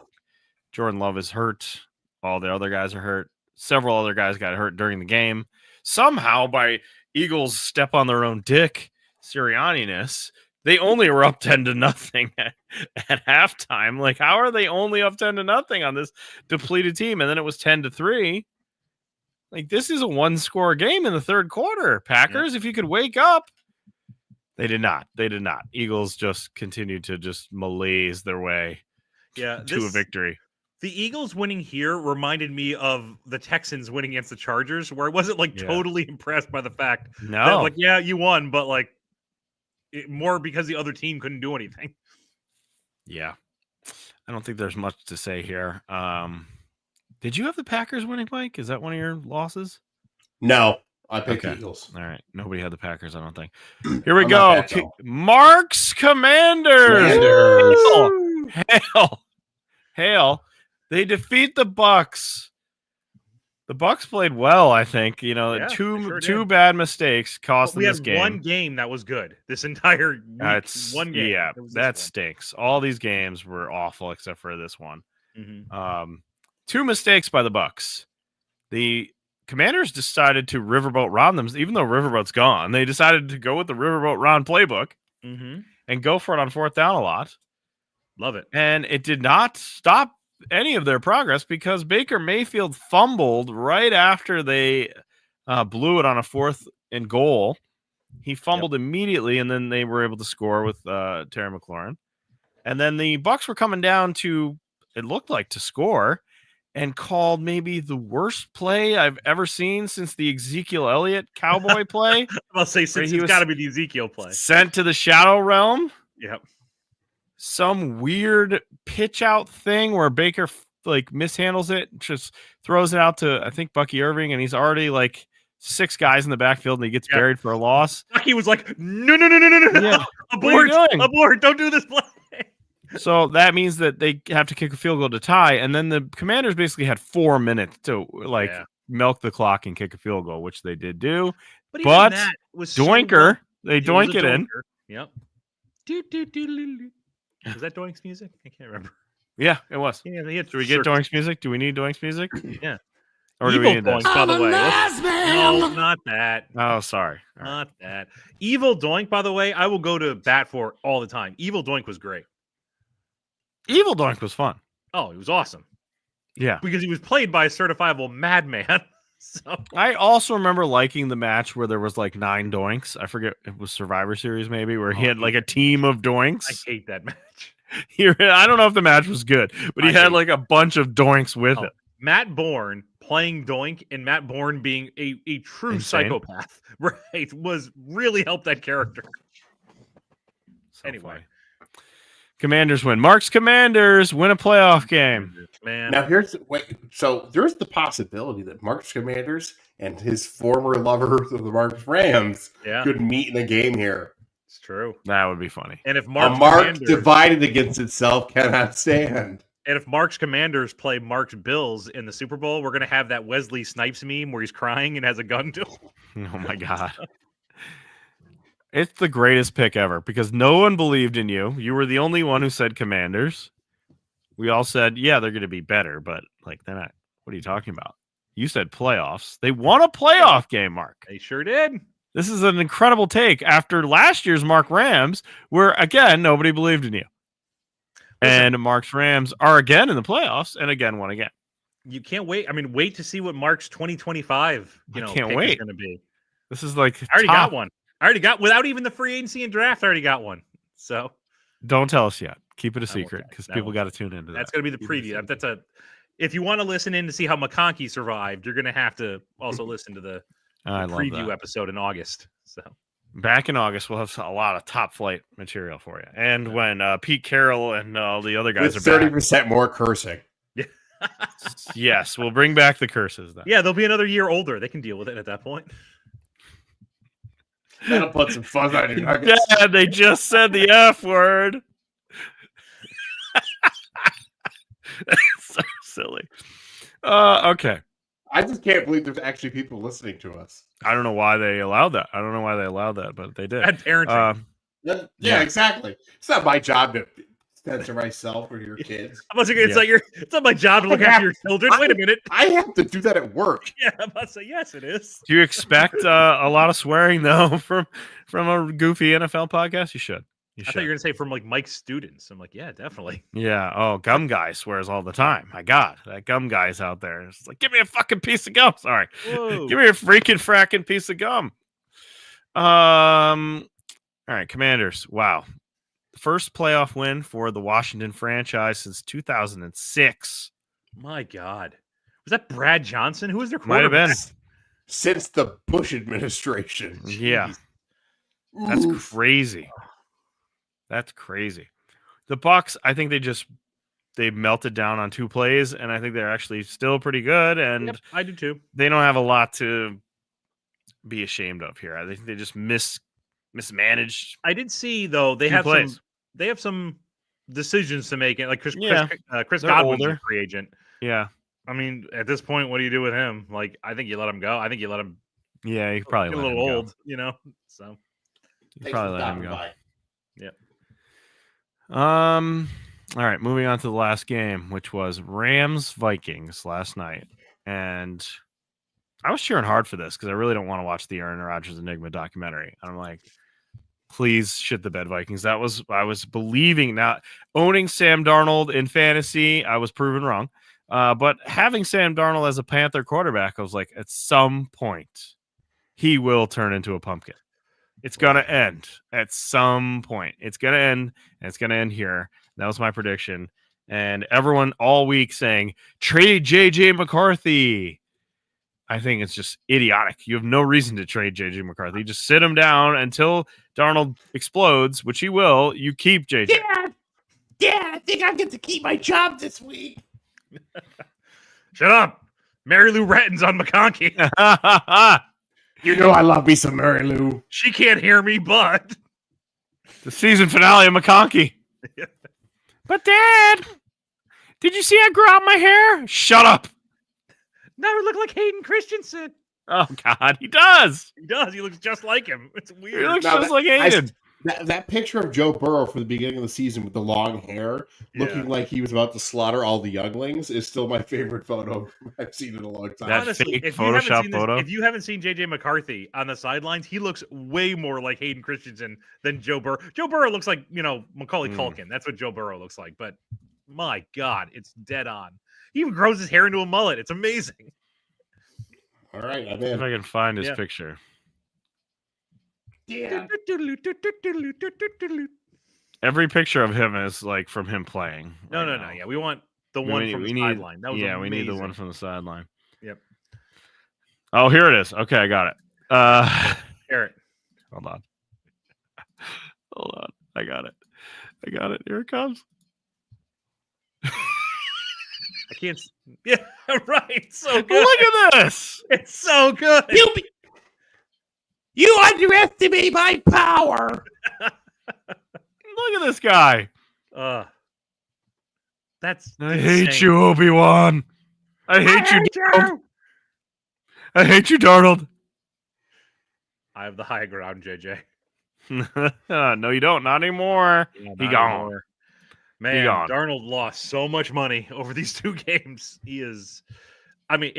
Jordan Love is hurt. All the other guys are hurt. Several other guys got hurt during the game. Somehow, by Eagles step on their own dick Sirianni-ness, they only were up 10-0 at halftime. Like, how are they only up 10-0 on this depleted team? And then it was 10-3. Like, this is a 1-score game in the third quarter. Packers, if you could wake up. They did not. Eagles just continued to just malaise their way to a victory. The Eagles winning here reminded me of the Texans winning against the Chargers, where it wasn't like totally impressed by the fact that, like, you won, but like more because the other team couldn't do anything. Yeah. I don't think there's much to say here. Did you have the Packers winning, Mike? Is that one of your losses? No. I picked the Eagles. All right. Nobody had the Packers, I don't think. Here we go. Mark's Commanders. Hail. They defeat the Bucks. The Bucks played well, I think. Two bad mistakes cost them this game. We had one game that was good. This entire week, one game. Yeah, that stinks. All these games were awful except for this one. Mm-hmm. 2 mistakes by the Bucks. The Commanders decided to Riverboat Ron them, even though Riverboat's gone. They decided to go with the Riverboat Ron playbook and go for it on 4th down a lot. Love it. And it did not stop any of their progress because Baker Mayfield fumbled right after they blew it on a 4th and goal. He fumbled immediately, and then they were able to score with Terry McLaurin. And then the Bucs were coming down to, it looked like, to score, and called maybe the worst play I've ever seen since the Ezekiel Elliott Cowboy play. I'll say since it's got to be the Ezekiel play. Sent to the Shadow Realm. Yep. Some weird pitch out thing where Baker mishandles it, just throws it out to, I think, Bucky Irving, and he's already like 6 guys in the backfield, and he gets buried for a loss. Bucky was like, no. Yeah. Abort. Don't do this play. So that means that they have to kick a field goal to tie, and then the Commanders basically had 4 minutes to milk the clock and kick a field goal, which they did do. But that was Doinker, They doink it in. Yep. Was that Doink's music? I can't remember. Yeah, it was. Yeah, do we get Doink's music? Do we need Doink's music? Yeah. Or do we need Doink, by the way? No, not that. Oh, sorry. Not that. Evil Doink, by the way, I will go to bat for all the time. Evil Doink was great. Evil Doink was fun. Oh, he was awesome. Yeah. Because he was played by a certifiable madman. So I also remember liking the match where there was like 9 Doinks. I forget, it was Survivor Series maybe, where he had like a team of Doinks. I hate that match. I don't know if the match was good, but he had like a bunch of Doinks with it. Matt Bourne playing Doink and Matt Bourne being a true psychopath, right, was really helped that character. So anyway. Funny. Commanders win. Mark's Commanders win a playoff game. Man. Now so there's the possibility that Mark's Commanders and his former lover of the Mark's Rams could meet in a game here. It's true. That would be funny. And if Mark divided against itself cannot stand. And if Mark's Commanders play Mark's Bills in the Super Bowl, we're gonna have that Wesley Snipes meme where he's crying and has a gun to him. Oh my god. It's the greatest pick ever because no one believed in you. You were the only one who said Commanders. We all said, yeah, they're going to be better, but like they're not. What are you talking about? You said playoffs. They won a playoff game, Mark. They sure did. This is an incredible take after last year's Mark Rams, where again nobody believed in you. And Mark's Rams are again in the playoffs and again won again. You can't wait. I mean, wait to see what Mark's 2025 can't wait. is going to be. This is like I already got one. I already got, without even the free agency and draft, I already got one. So don't tell us yet. Keep it a secret because people got to tune into that. That's going to be the preview. If you want to listen in to see how McConkey survived, you're going to have to also listen to the preview episode in August. So back in August, we'll have a lot of top flight material for you. And when Pete Carroll and all the other guys with are 30% more cursing. Yes, we'll bring back the curses then. Yeah, they'll be another year older. They can deal with it at that point. That'll put some fuzz on your nuggets. Dad, they just said the F word. So silly. Okay. I just can't believe there's actually people listening to us. I don't know why they allowed that. But they did. Bad parenting. Yeah, exactly. It's not my job to censor myself or your kids. It's not my job to look after your children. Wait a minute. I have to do that at work. Yeah, I'm about to say yes, it is. Do you expect a lot of swearing though from a goofy NFL podcast? You should. I thought you were gonna say from like Mike's students. I'm like, yeah, definitely. Yeah. Oh, Gum Guy swears all the time. My God, that Gum Guy's out there. It's like, give me a fucking piece of gum. Sorry, give me a freaking fracking piece of gum. All right, Commanders. Wow. First playoff win for the Washington franchise since 2006. My God. Was that Brad Johnson? Who was their quarterback? Might have been. Since the Bush administration. Yeah. That's crazy. That's crazy. The Bucs, I think they melted down on 2 plays, and I think they're actually still pretty good. And I do too. They don't have a lot to be ashamed of here. I think they just mismanaged. I did see though they have some decisions to make. Like Chris Godwin's a free agent. Yeah. I mean, at this point, what do you do with him? Like, I think you let him go. I think you let him. Yeah, you probably get a little old, So you probably let him go. Yeah. All right, moving on to the last game, which was Rams-Vikings last night. And I was cheering hard for this because I really don't want to watch the Aaron Rodgers Enigma documentary. I'm like, please shit the bed, Vikings. I was believing now owning Sam Darnold in fantasy. I was proven wrong. But having Sam Darnold as a Panther quarterback, I was like, at some point, he will turn into a pumpkin. It's going to end at some point. It's going to end, and it's going to end here. That was my prediction. And everyone all week saying, trade J.J. McCarthy. I think it's just idiotic. You have no reason to trade J.J. McCarthy. Just sit him down until Darnold explodes, which he will. You keep J.J. Dad, I think I get to keep my job this week. Shut up. Mary Lou Retton's on McConkey. You know I love me some Mary Lou. She can't hear me, but the season finale of McConkey. But Dad, did you see I grew out my hair? Shut up. Now I look like Hayden Christensen. Oh God, he does. He does. He looks just like him. It's weird. He looks just like Hayden. That picture of Joe Burrow from the beginning of the season with the long hair, looking like he was about to slaughter all the younglings, is still my favorite photo I've seen in a long time. That honestly, fake Photoshop photo. If you haven't seen JJ McCarthy on the sidelines, he looks way more like Hayden Christensen than Joe Burrow. Joe Burrow looks like, Macaulay Culkin. That's what Joe Burrow looks like. But my God, it's dead on. He even grows his hair into a mullet. It's amazing. All right, I'm in. If I can find his Yeah. picture. Yeah. Every picture of him is like from him playing. No. Yeah, we want the one from the sideline. That was amazing. We need the one from the sideline. Yep. Oh, here it is. Okay, I got it. Garrett. Hold on. I got it. Here it comes. I can't. Yeah, right. So good. Look at this. It's so good. You underestimate my power. Look at this guy. That's. I hate you, Obi-Wan. I hate you, Darnold. I hate you, Darnold. I have the high ground, JJ. No, you don't. Not anymore. Yeah, He gone. Man, gone. Darnold lost so much money over these 2 games. He is. I mean,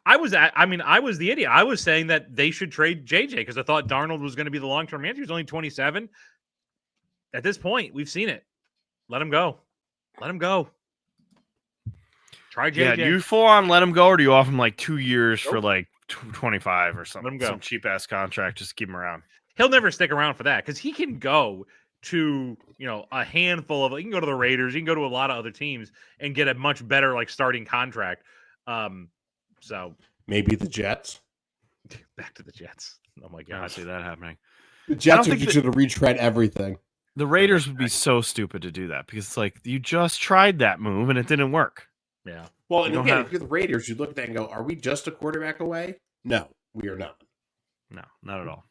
I was the idiot. I was saying that they should trade JJ because I thought Darnold was going to be the long-term manager. He's only 27. At this point, we've seen it. Let him go. Try JJ. Yeah, do you full on let him go, or do you offer him like 2 years for like 25 or something? Let him go. Some cheap ass contract, just to keep him around. He'll never stick around for that because he can go to a handful of. He can go to the Raiders. He can go to a lot of other teams and get a much better like starting contract. So maybe the Jets. Back to the Jets. Oh my I God, don't see that happening. The Jets are just going to retread everything. The Raiders would be so stupid to do that because it's like you just tried that move and it didn't work. Yeah. Well, and again, if you're the Raiders, you look at that and go, "Are we just a quarterback away?" No, we are not. No, not at all.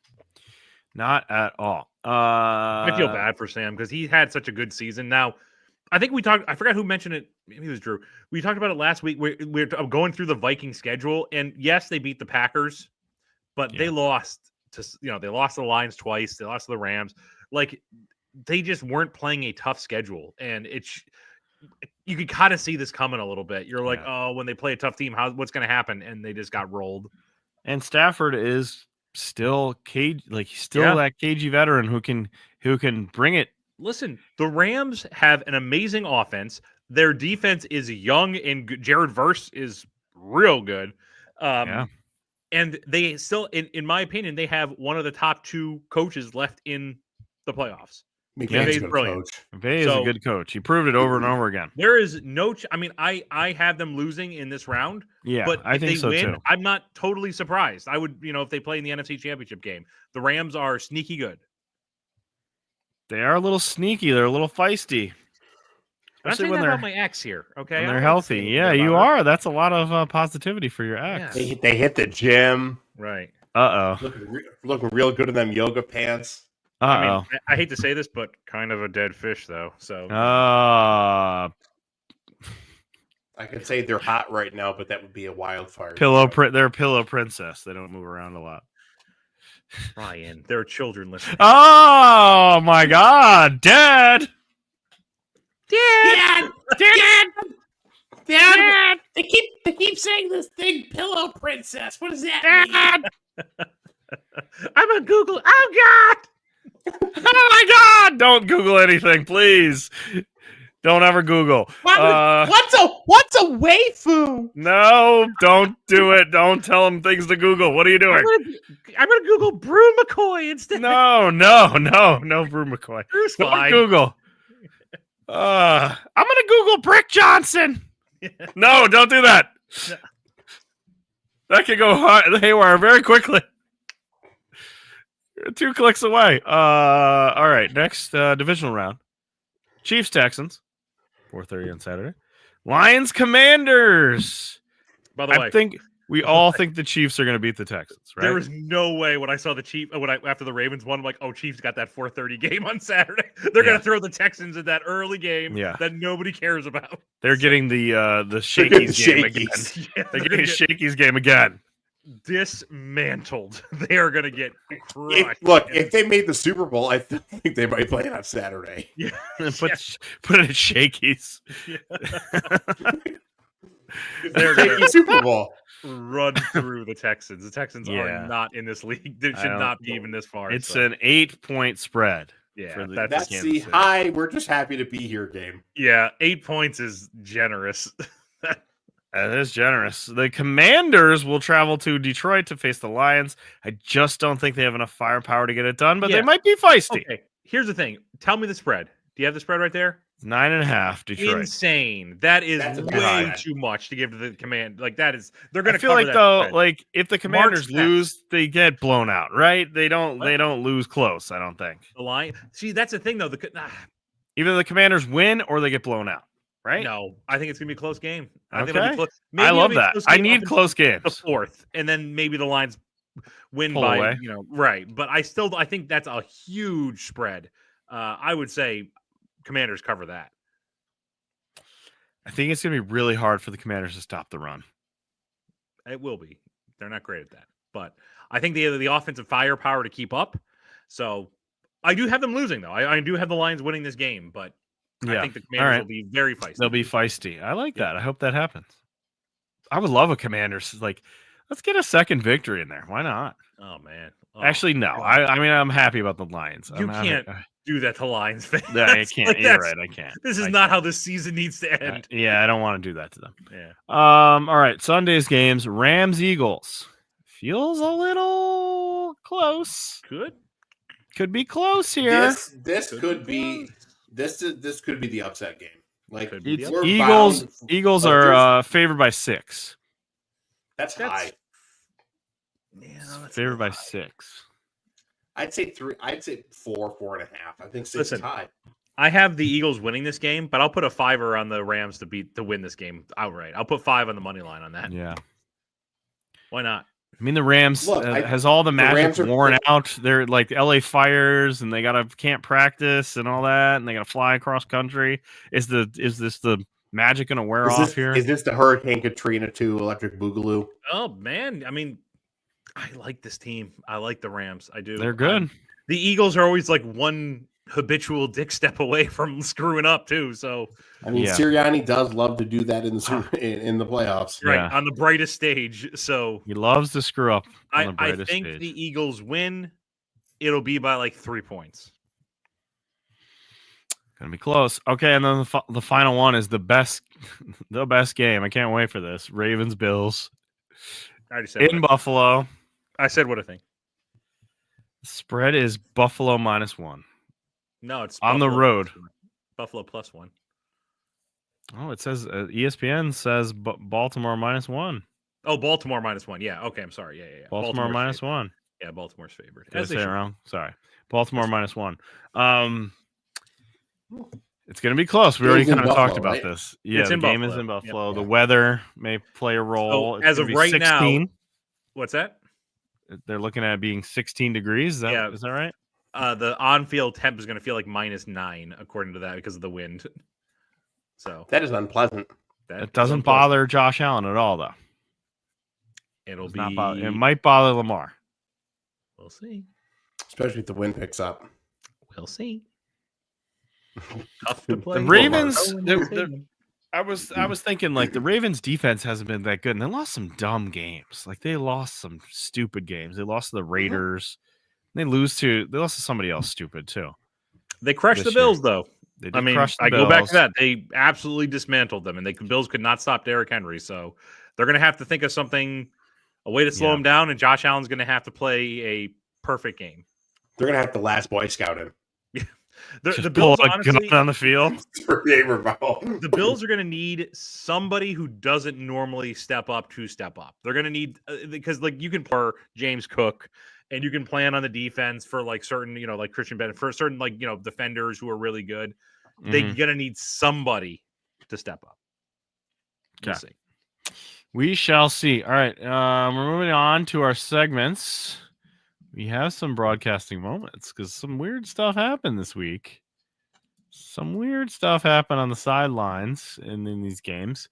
Not at all. I feel bad for Sam because he had such a good season. Now, I think we talked. I forgot who mentioned it. Maybe it was Drew. We talked about it last week. We're going through the Viking schedule, and yes, they beat the Packers, but they lost to they lost to the Lions twice. They lost to the Rams. Like they just weren't playing a tough schedule, and you could kind of see this coming a little bit. You're like, oh, when they play a tough team, what's going to happen? And they just got rolled. And Stafford is still that cagey veteran who can bring it. Listen, the Rams have an amazing offense. Their defense is young and good. Jared Verse is real good. And they still, in my opinion, they have one of the top 2 coaches left in the playoffs. McVay's brilliant. McVay is a good coach. He proved it over and over again. There is no. I have them losing in this round. Yeah, but I think so too. I'm not totally surprised. I would, if they play in the NFC Championship game, the Rams are sneaky good. They are a little sneaky. They're a little feisty. I'm saying that about my ex here. Okay, when they're healthy. Yeah, you are. That's a lot of positivity for your ex. Yeah. They hit the gym. Right. Looking real good in them yoga pants. I hate to say this, but kind of a dead fish, though. So, I could say they're hot right now, but that would be a wildfire. They're a pillow princess. They don't move around a lot. Ryan, there are children listening. Oh my God, Dad! Dad! They keep saying this thing, pillow princess. What does that mean? I'm a Google. Oh God! Oh my God! Don't Google anything, please. Don't ever Google. What's a waifu? No, don't do it. Don't tell them things to Google. What are you doing? I'm gonna Google Brew McCoy instead. No, Brew McCoy. Brew's fine. Google. I'm gonna Google Brick Johnson. No, don't do that. That could go haywire very quickly. 2 clicks away. All right, next divisional round. Chiefs Texans, 4:30 on Saturday. Lions Commanders. By the way, I think we all think the Chiefs are going to beat the Texans, right? There was no way when I saw the Chiefs after the Ravens won, I'm like, oh, Chiefs got that 4:30 game on Saturday. They're going to throw the Texans in that early game that nobody cares about. They're getting the Shakey's game again. They're getting the Shakey's game again. dismantled. They are going to get crushed. If they made the Super Bowl, I think they might play it on Saturday. Yeah. Put it in Shakey's. Yeah. They're the Super Bowl. Run through the Texans. The Texans are not in this league. They should not be even this far. It's an 8-point spread. Yeah, that's the hi. We're just happy to be here game. Yeah, 8 points is generous. That is generous. The Commanders will travel to Detroit to face the Lions. I just don't think they have enough firepower to get it done, but they might be feisty. Okay, here's the thing. Tell me the spread. Do you have the spread right there? 9.5 Detroit. Insane. That's way too much to give to the Command. Like that is, they're going to feel like though, spread. Like if the Commanders lose, they get blown out, right? They don't lose close. I don't think the line. See, that's the thing though. Either the Commanders win or they get blown out. Right? No, I think it's gonna be a close game. I think it'll be close. I love that. I need close games. The fourth, and then maybe the Lions win pull by away. Right. But I think that's a huge spread. I would say Commanders cover that. I think it's gonna be really hard for the Commanders to stop the run. It will be. They're not great at that, but I think they have the offensive firepower to keep up. So I do have them losing though. I do have the Lions winning this game, but. I think the Commanders will be very feisty. They'll be feisty. I like that. I hope that happens. I would love a Commanders. Like, let's get a second victory in there. Why not? Oh, man. Actually, no. I mean, I'm happy about the Lions. You can't do that to Lions fans. No, I can't. Like, you're right. I can't. This is not how this season needs to end. Yeah, I don't want to do that to them. Yeah. All right. Sunday's games. Rams, Eagles. Feels a little close. Could be close here. This could be... This could be the upset game. Like Eagles are favored by 6. That's high. Yeah, favored by 6. I'd say 3. I'd say 4.5. I think 6 is high. I have the Eagles winning this game, but I'll put a 5er on the Rams to win this game outright. I'll put 5 on the money line on that. Yeah. Why not? I mean, the Rams has all the magic worn out. They're like LA Fires, and they can't practice and all that, and they got to fly across country. Is this the magic going to wear off here? Is this the Hurricane Katrina 2 Electric Boogaloo? Oh man, I mean, I like this team. I like the Rams. I do. They're good. The Eagles are always like one habitual dick step away from screwing up too. So I mean, Sirianni does love to do that in the playoffs, right? On the brightest stage. So he loves to screw up. On the brightest I think stage. the Eagles win. It'll be by like 3 points. Gonna be close. Okay, and then the final one is the best game. I can't wait for this. Ravens Bills. I already said in Buffalo. I said what I think. The spread is Buffalo -1. No, it's on the road. Buffalo +1. Oh, it says ESPN says Baltimore -1. Oh, Baltimore -1. Yeah. Okay. I'm sorry. Yeah. Baltimore -1. Yeah, Baltimore's favored. Did I say it wrong? Sorry. Baltimore -1. It's going to be close. We already kind of talked about this. Yeah, the game is in Buffalo. Yep. The weather may play a role. So as of right 16. Now, what's that? They're looking at it being 16 degrees. Is that right? The on-field temp is going to feel like -9 according to that because of the wind. So that is unpleasant. It doesn't bother Josh Allen at all, though. It might bother Lamar. We'll see. Especially if the wind picks up. We'll see. Tough to play. The Ravens. I was thinking like the Ravens defense hasn't been that good, and they lost some dumb games. Like they lost some stupid games. They lost to the Raiders. They lost to somebody else stupid too. They crushed the Bills though. I mean, I go back to that. They absolutely dismantled them, and the Bills could not stop Derrick Henry. So they're going to have to think of a way to slow him down, and Josh Allen's going to have to play a perfect game. They're going to have to last Boy Scout him. The Bills honestly, on the field. The Bills are going to need somebody who doesn't normally step up to step up. They're going to need because like you can play James Cook and you can plan on the defense for like certain, like Christian Bennett for certain like, defenders who are really good. Mm-hmm. They're going to need somebody to step up. We'll see. We shall see. All right. We're moving on to our segments. We have some broadcasting moments because some weird stuff happened this week. Some weird stuff happened on the sidelines in these games.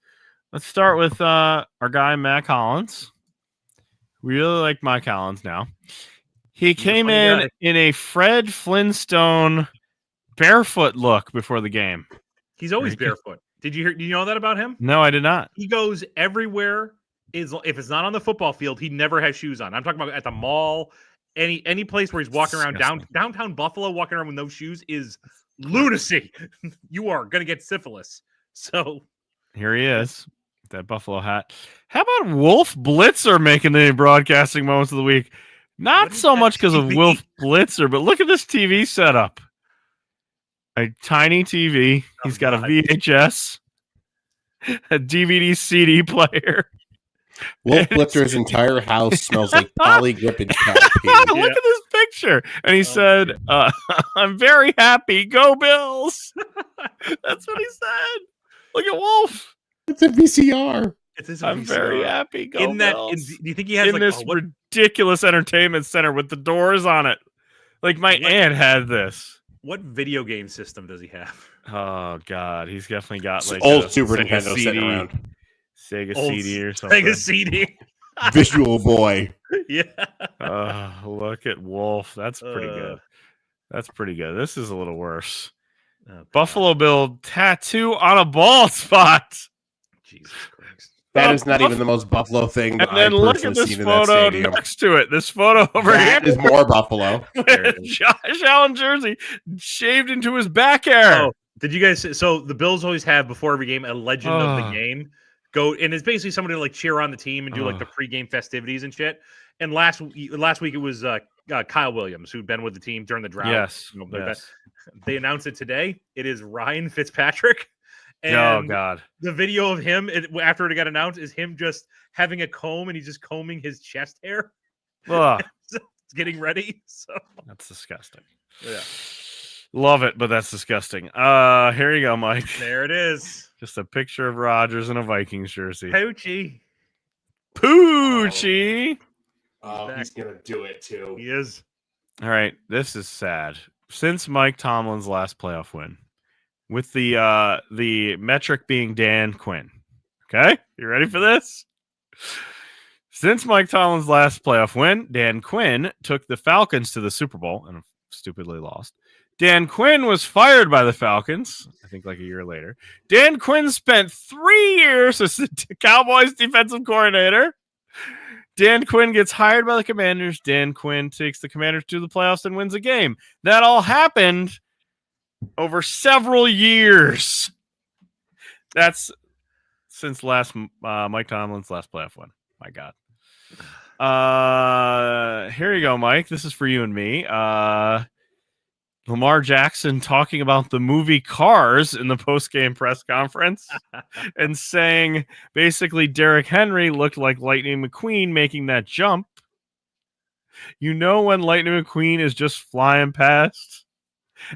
Let's start with our guy, Mac Hollins, We really like Mike Hollins now. He came in a Fred Flintstone barefoot look before the game. He's always barefoot. Did you know that about him? No, I did not. He goes everywhere. If it's not on the football field, he never has shoes on. I'm talking about at the mall, any place where he's walking around downtown Buffalo, walking around with no shoes is lunacy. You are going to get syphilis. So here he is, that Buffalo hat. How about Wolf Blitzer making the broadcasting moments of the week? Not so much because of Wolf Blitzer, but look at this TV setup. A tiny TV. He's got a VHS, a DVD CD player. Wolf Blitzer's entire house smells like Polly Grippin cat pee. Look at this picture. And he said, I'm very happy. Go Bills. That's what he said. Look at Wolf. It's a VCR. I'm very happy. Go Bills. Do you think he has this ridiculous entertainment center with the doors on it? Like my aunt had this. What video game system does he have? Oh God, he's definitely got like old Super Nintendo sitting around. Sega CD or something. Sega CD. Visual Boy. Yeah. Look at Wolf. That's pretty good. That's pretty good. This is a little worse. Buffalo Bill tattoo on a ball spot. Jesus Christ. That is not even the most Buffalo thing that I've personally seen in that stadium. Next to it. This photo over here is more Buffalo. Josh Allen jersey shaved into his back hair. Oh, did you guys? So the Bills always have before every game a legend of the game. And it's basically somebody to like cheer on the team and do like the pregame festivities and shit. And last week it was Kyle Williams, who'd been with the team during the drought. Yes, They announced it today. It is Ryan Fitzpatrick. And oh God! The video of him after it got announced is him just having a comb and he's just combing his chest hair. Getting ready. So that's disgusting. Yeah. Love it, but that's disgusting. Here you go, Mike. There it is. Just a picture of Rodgers in a Vikings jersey. Poochie. Oh, he's going to do it, too. He is. All right, this is sad. Since Mike Tomlin's last playoff win, with the metric being Dan Quinn. Okay? You ready for this? Since Mike Tomlin's last playoff win, Dan Quinn took the Falcons to the Super Bowl and stupidly lost. Dan Quinn was fired by the Falcons, I think like a year later. Dan Quinn spent 3 years as the Cowboys defensive coordinator. Dan Quinn gets hired by the Commanders. Dan Quinn takes the Commanders to the playoffs and wins a game. That all happened over several years. That's since Mike Tomlin's last playoff win. My God. Here you go, Mike. This is for you and me. Lamar Jackson talking about the movie Cars in the post-game press conference and saying basically Derrick Henry looked like Lightning McQueen making that jump. You know when Lightning McQueen is just flying past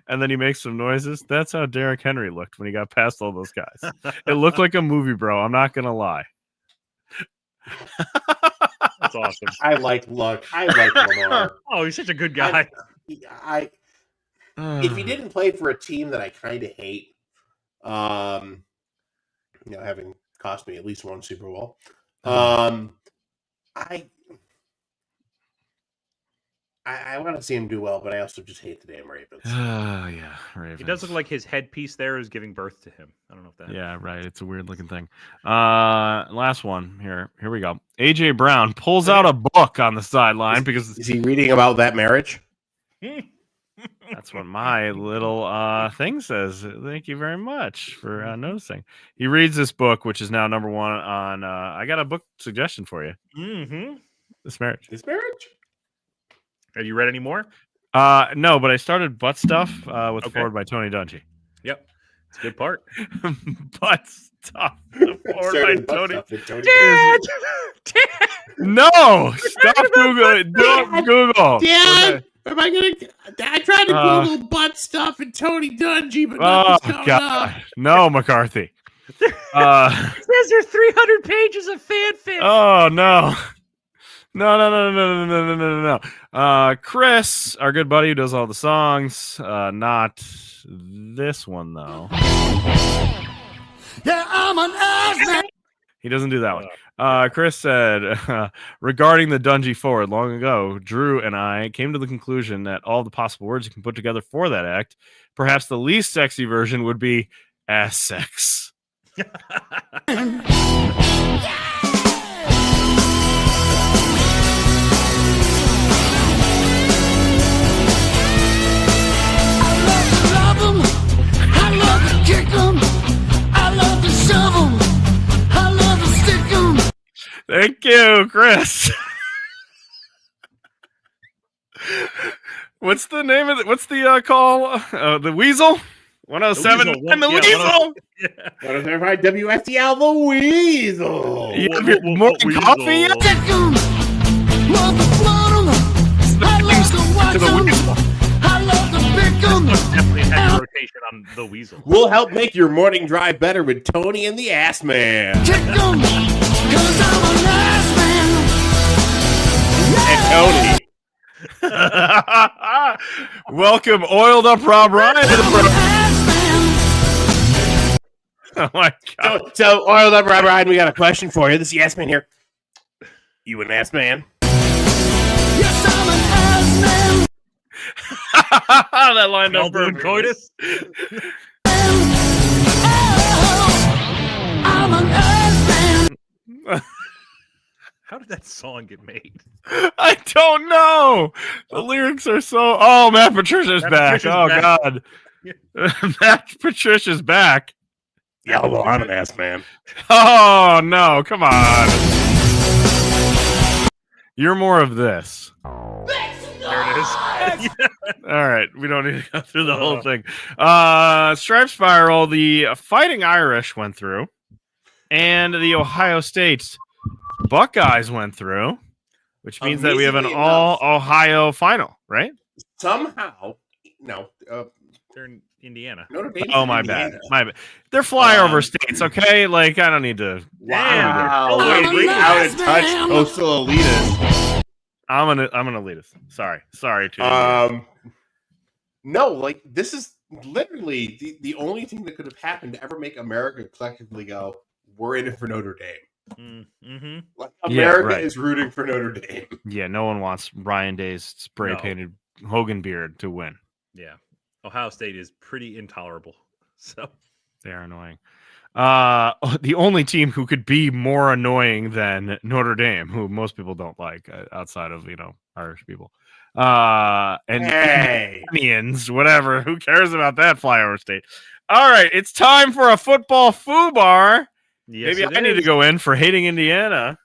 and then he makes some noises? That's how Derrick Henry looked when he got past all those guys. It looked like a movie, bro. I'm not going to lie. That's awesome. I like Lamar. Oh, he's such a good guy. If he didn't play for a team that I kind of hate, having cost me at least one Super Bowl, I want to see him do well, but I also just hate the damn Ravens. Yeah, Ravens. It does look like his headpiece there is giving birth to him. I don't know if that. Yeah, right. It's a weird looking thing. Last one here. Here we go. AJ Brown pulls out a book on the sideline because is he reading about that marriage? That's what my little thing says. Thank you very much for noticing. He reads this book, which is now number one on. I got a book suggestion for you. Mm-hmm. This marriage. Have you read any more? No, but I started Butt Stuff with Forward by Tony Dungy. Yep, it's a good part. Butt Stuff. Forward by Tony. Dad! No, stop Googling. Don't Google. Dad. I tried to Google Butt Stuff and Tony Dungy, but nothing's coming up. No, McCarthy. It says there's 300 pages of fanfic. Oh, no. No. Chris, our good buddy who does all the songs, not this one, though. Yeah, I'm an ass man. He doesn't do that one. Chris said, regarding the Dungy forward, long ago, Drew and I came to the conclusion that all the possible words you can put together for that act, perhaps the least sexy version would be ass sex. I love to kick 'em. I love to shove 'em. I love to stick 'em. Thank you, Chris. What's the name of it? What's the call? The Weasel? 107 and the Weasel. 105 WSTL, the Weasel. You have your morning coffee? Stick 'em. Love to float 'em. I love to watch 'em. I love to pick 'em. Definitely had a rotation on the Weasel. We'll help make your morning drive better with Tony and the Ass Man. Kick 'em. 'Cause I'm an ass man. And Tony. Welcome, oiled up Rob Ryan to the program. Ass man. Oh my God. So oiled up Rob Ryan, we got a question for you. This is the Ass Man here. You an ass man? Yes, I'm an ass man. That lined up Doing coitus. I'm an ass man. How did that song get made? I don't know. The lyrics are so. Oh, Matt Patricia's back. Patricia's Oh back. God. Matt Patricia's back. Yeah, well, I'm an ass man. Oh no! Come on. You're more of this. There it is. All right, we don't need to go through the whole thing. Stripe Spiral, the Fighting Irish went through, and the Ohio State Buckeyes went through, which means that we have an Amazingly all enough. Ohio final, right? Somehow, no, They're in Indiana. Notre Dame. Oh, my bad. My bad. They're flyover states, okay? Like, I don't need to. Wow, Damn, way they're out of ass touch, man. coastal elitist. I'm gonna lead us. Sorry to. No, like this is literally the only thing that could have happened to ever make America collectively go, we're in it for Notre Dame. Mm-hmm. Like Yeah, America right. is rooting for Notre Dame. Yeah, no one wants Ryan Day's spray painted Hogan beard to win. Yeah. Ohio State is pretty intolerable. So They are annoying. The only team who could be more annoying than Notre Dame, who most people don't like outside of Irish people, and Hey, Indians, whatever. Who cares about that flyover state? All right, it's time for a football foobar. yes, Maybe I need to go in for hating Indiana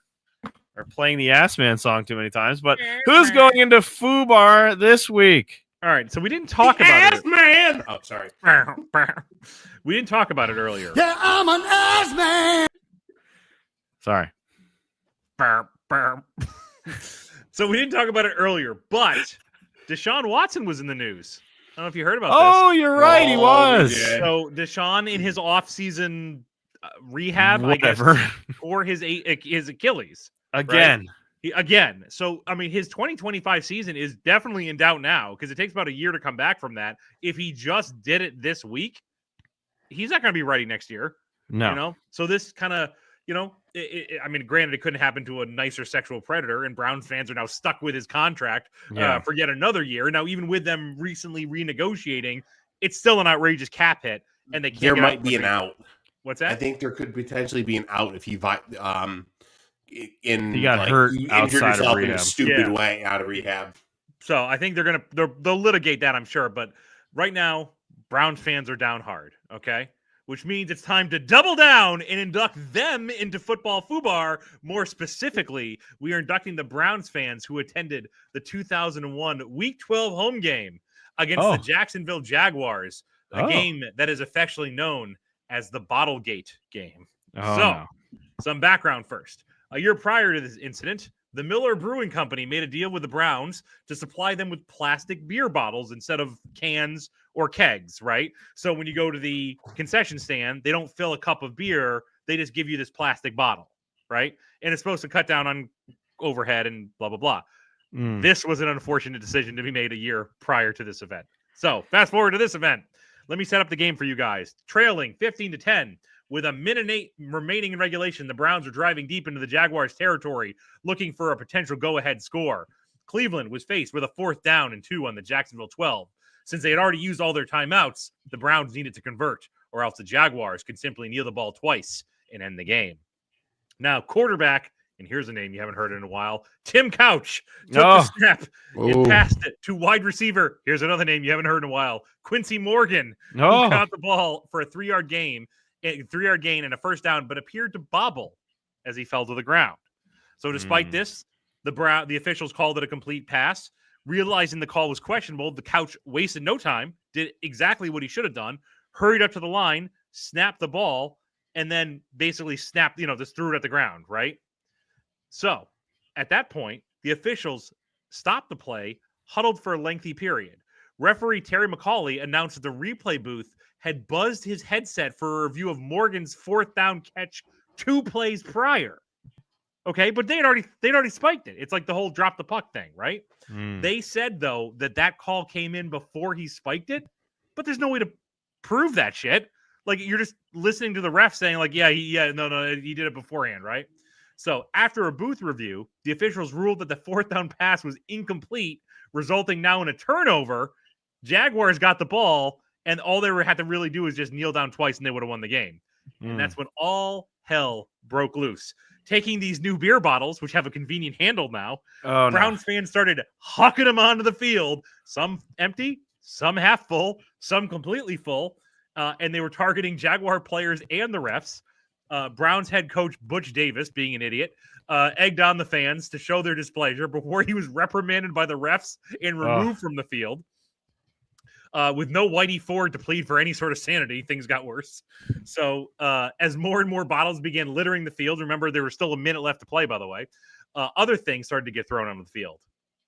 or playing the Ass Man song too many times. But who's going into foobar this week? All right, so we didn't talk about ass it. man. Oh, sorry. We didn't talk about it earlier. Yeah, I'm an ass man. Sorry. So we didn't talk about it earlier, but Deshaun Watson was in the news. I don't know if you heard about Oh, you're right. He Oh, was. yeah. this. So Deshaun in his off-season rehab, Whatever. I guess, for his Achilles. Again. Again. So, I mean, his 2025 season is definitely in doubt now because it takes about a year to come back from that. If he just did it this week, he's not going to be ready next year. No. You know, so this kind of, I mean, granted, it couldn't happen to a nicer sexual predator, and Browns fans are now stuck with his contract for yet another year. Now, even with them recently renegotiating, it's still an outrageous cap hit, and they can't. There get might out be from an it. out. What's that? I think there could potentially be an out if he He got like, hurt you injured outside of yourself in a rehab. stupid Yeah. way out of rehab. So I think they'll litigate that, I'm sure. But right now, Browns fans are down hard. Okay. Which means it's time to double down and induct them into football foobar. More specifically, we are inducting the Browns fans who attended the 2001 Week 12 home game against the Jacksonville Jaguars, a game that is affectionately known as the Bottlegate game. Some background first. A year prior to this incident, the Miller Brewing Company made a deal with the Browns to supply them with plastic beer bottles instead of cans or kegs, right? So when you go to the concession stand, they don't fill a cup of beer. They just give you this plastic bottle, right? And it's supposed to cut down on overhead and blah, blah, blah. This was an unfortunate decision to be made a year prior to this event. So fast forward to this event. Let me set up the game for you guys. Trailing 15-10 With a minute and 8 remaining in regulation, the Browns are driving deep into the Jaguars' territory, looking for a potential go-ahead score. Cleveland was faced with a 4th down and 2 on the Jacksonville 12. Since they had already used all their timeouts, the Browns needed to convert, or else the Jaguars could simply kneel the ball twice and end the game. Now, quarterback, and here's a name you haven't heard in a while, Tim Couch took the snap and passed it to wide receiver. Here's another name you haven't heard in a while, Quincy Morgan, who caught the ball for a 3-yard gain and a 1st down, but appeared to bobble as he fell to the ground. So despite this, the officials called it a complete pass. Realizing the call was questionable, the Couch wasted no time, did exactly what he should have done, hurried up to the line, snapped the ball, and then basically just threw it at the ground, right? So at that point, the officials stopped the play, huddled for a lengthy period. Referee Terry McCauley announced that the replay booth had buzzed his headset for a review of Morgan's 4th down catch 2 plays prior. Okay, but they'd already spiked it. It's like the whole drop the puck thing, right? They said, though, that call came in before he spiked it, but there's no way to prove that shit. Like, you're just listening to the ref saying, like, no, he did it beforehand, right? So after a booth review, the officials ruled that the 4th down pass was incomplete, resulting now in a turnover. Jaguars got the ball, and all they had to really do was just kneel down twice, and they would have won the game. And that's when all hell broke loose. Taking these new beer bottles, which have a convenient handle now, Browns fans started hucking them onto the field, some empty, some half full, some completely full, and they were targeting Jaguar players and the refs. Browns head coach Butch Davis, being an idiot, egged on the fans to show their displeasure before he was reprimanded by the refs and removed from the field. With no Whitey Ford to plead for any sort of sanity, things got worse. So as more and more bottles began littering the field, remember there was still a minute left to play, by the way, other things started to get thrown onto the field.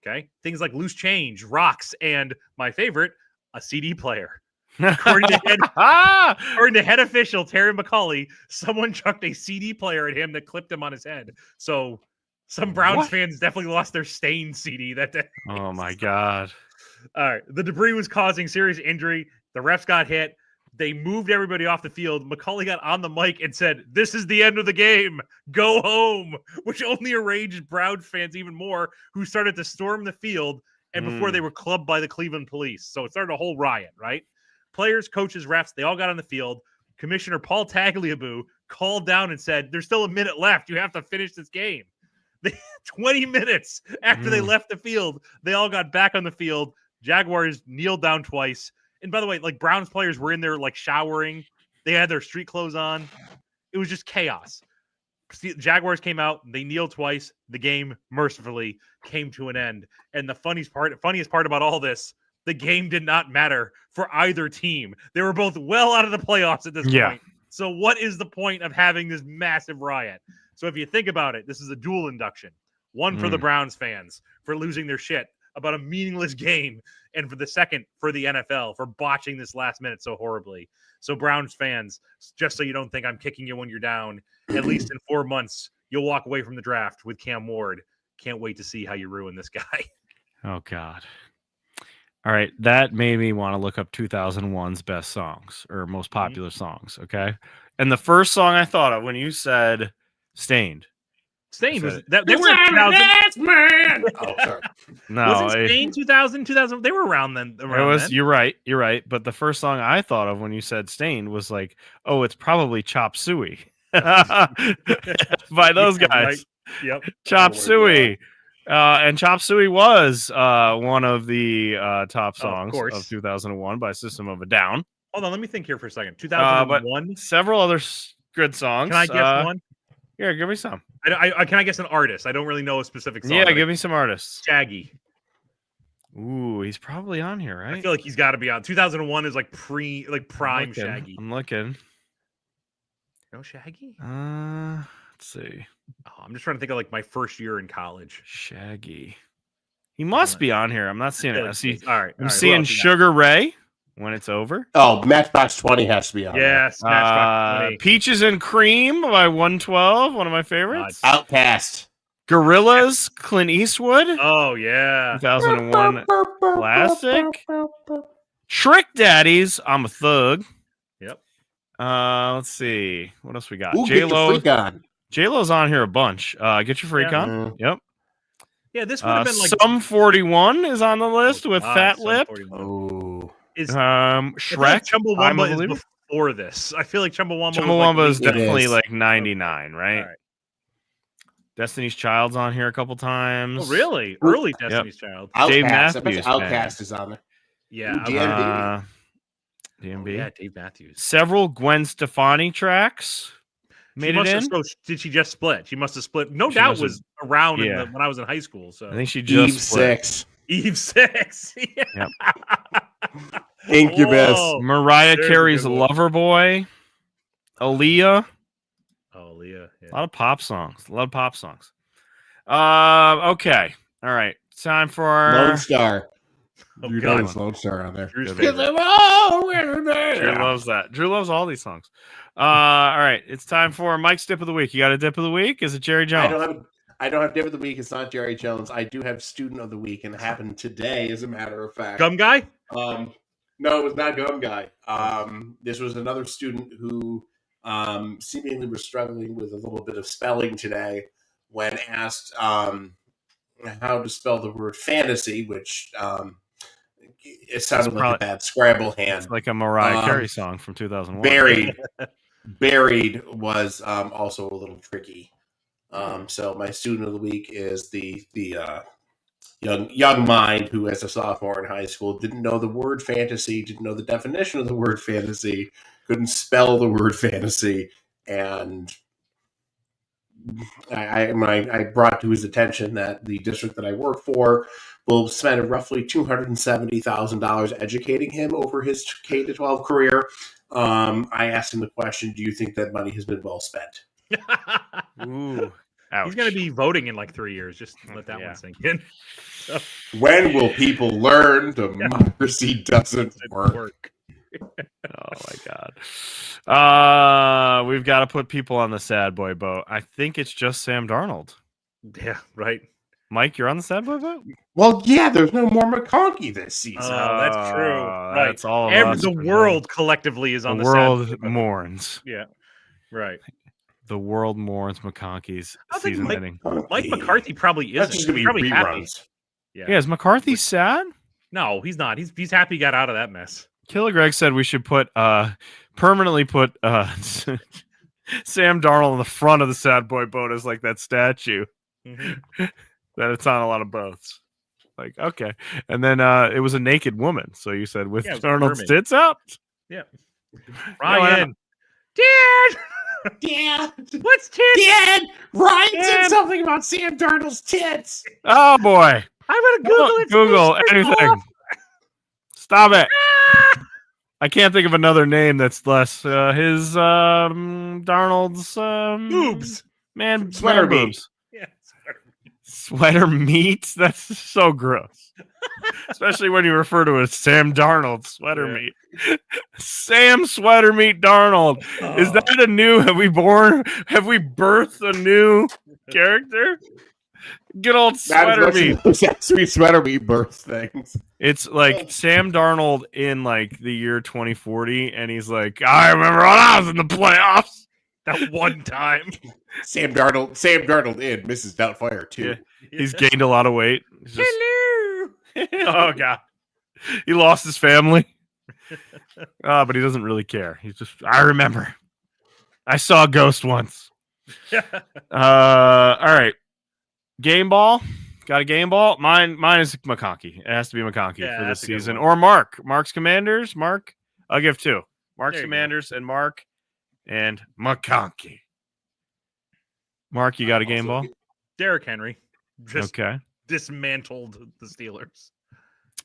Okay, things like loose change, rocks, and my favorite, a CD player. According to head official Terry McCauley, someone chucked a CD player at him that clipped him on his head. So some Browns fans definitely lost their Stain CD that day. Oh my God. All right. The debris was causing serious injury. The refs got hit. They moved everybody off the field. McCauley got on the mic and said, "This is the end of the game. Go home," which only enraged Browns fans even more, who started to storm the field. And before they were clubbed by the Cleveland police. So it started a whole riot, right? Players, coaches, refs, they all got on the field. Commissioner Paul Tagliabue called down and said, "There's still a minute left. You have to finish this game." 20 minutes after they left the field, they all got back on the field. Jaguars kneeled down twice. And by the way, like, Browns players were in there, like, showering. They had their street clothes on. It was just chaos. Jaguars came out. They kneeled twice. The game mercifully came to an end. And the funniest part about all this, the game did not matter for either team. They were both well out of the playoffs at this point. So what is the point of having this massive riot? So if you think about it, this is a dual induction. One for the Browns fans for losing their shit about a meaningless game, and for the second for the NFL for botching this last minute so horribly. So Browns fans, just so you don't think I'm kicking you when you're down, at least in 4 months, you'll walk away from the draft with Cam Ward. Can't wait to see how you ruin this guy. Oh, God. All right. That made me want to look up 2001's best songs or most popular songs. Okay. And the first song I thought of when you said Stained. Stained was that they were 2000. Man. Oh, sorry. No, was it Stained 2000? They were around then. Then. You're right. But the first song I thought of when you said Stained was like, oh, it's probably Chop Suey by those guys. Right. Yep. Chop Suey. And Chop Suey was one of the top songs of 2001 by System of a Down. Hold on, let me think here for a second. 2001. But several other good songs. Can I guess one? Yeah, give me some. Can I guess an artist? I don't really know a specific song. Yeah, give me some artists. Shaggy. Ooh, he's probably on here, right? I feel like he's got to be on. 2001 is like prime Shaggy. I'm looking. No Shaggy? Let's see. Oh, I'm just trying to think of like my first year in college. Shaggy. He must be on here. I'm not seeing it. I see. All right. I'm seeing Sugar Ray when it's over. Oh, Matchbox 20 has to be on. Yes, Matchbox 20. Peaches and Cream by 112, one of my favorites. Outcast. Gorillas, Clint Eastwood. Oh, yeah. 2001 classic. Trick Daddies, I'm a Thug. Yep. Let's see. What else we got? Ooh, get your freak on. J-Lo's on here a bunch. Get your freak on. Yep. Yeah, this would have been like Sum 41 is on the list with Fat Lip. Oh. Shrek. Chumbawamba is before this. I feel like Chumbawamba is definitely like 99, right? All right. Destiny's Child's on here a couple times. Oh, really? Early Destiny's Child. Dave Outcast. Matthews. Outcast is on there. Yeah. DMB. DMB. Yeah, Dave Matthews. Several Gwen Stefani tracks made it in. Did she just split? She must have split. No doubt was around when I was in high school. So I think she just Eve split. 6. Eve 6. Yeah. Yep. Incubus. Whoa. Mariah There's a Carey's good one. Loverboy. Aaliyah. Oh, Leah. Yeah. A lot of pop songs. Okay. All right. Time for Lone Star. Oh, Drew God. knows Lone Star on there. Drew's Drew favorite. loves that. Drew loves all these songs. All right. It's time for Mike's Dip of the Week. You got a Dip of the Week? Is it Jerry Jones? I don't have Dip of the Week. It's not Jerry Jones. I do have Student of the Week, and it happened today, as a matter of fact. Gum guy? No, it was not Gum Guy. This was another student who seemingly was struggling with a little bit of spelling today when asked how to spell the word fantasy, which it sounded like a bad Scrabble hand. It's like a Mariah Carey song from 2001. Buried was also a little tricky. So my Student of the Week is the young mind who, as a sophomore in high school, didn't know the word fantasy, didn't know the definition of the word fantasy, couldn't spell the word fantasy, and I brought to his attention that the district that I work for will spend roughly $270,000 educating him over his K-12 career. I asked him the question, do you think that money has been well spent? Ooh. Ouch. He's going to be voting in like 3 years. Just let that one sink in. When will people learn democracy doesn't work? Oh my God. We've got to put people on the sad boy boat. I think it's just Sam Darnold. Yeah, right. Mike, you're on the sad boy boat? Well, yeah, there's no more McConkey this season. Oh, that's true. Right. That's all of us. The world collectively is on the world sad boy boat. mourns. Yeah, right. The world mourns McConkey's I think season ending. Mike McCarthy probably isn't. That's just going to be He's probably reruns. happy. Yeah, is McCarthy sad? No, he's not. He's happy he got out of that mess. Killer Greg said we should permanently put Sam Darnold in the front of the sad boy boat as like that statue that it's on a lot of boats. Like, okay. And then it was a naked woman. So you said with Darnold's tits out? Yeah. Ryan. Dad! Dad! What's tits? Dad! Ryan said something about Sam Darnold's tits. Oh boy. I'm going to Google it. Google anything. Stop it. I can't think of another name that's less his Darnold's boobs. Man, sweater boobs. Yeah, sweater meat. That's so gross. Especially when you refer to it as Sam Darnold sweater meat. Sam Sweater Meat Darnold. Is that a new? Have we birthed a new character? Good old sweater meat. Sweet sweater meat birth things. It's like Sam Darnold in like the year 2040, and he's like, I remember when I was in the playoffs that one time. Sam Darnold in Mrs. Doubtfire too. Yeah. He's gained a lot of weight. Hello. Oh god, he lost his family. But he doesn't really care. He's just, I remember. I saw a ghost once. All right. Game ball. Got a game ball? Mine is McConkey. It has to be McConkey for this season. Or Mark. Mark's Commanders. Mark. I'll give two. Mark's Commanders and Mark and McConkey. Mark, you got a game ball? Derrick Henry. Just okay. Dismantled the Steelers.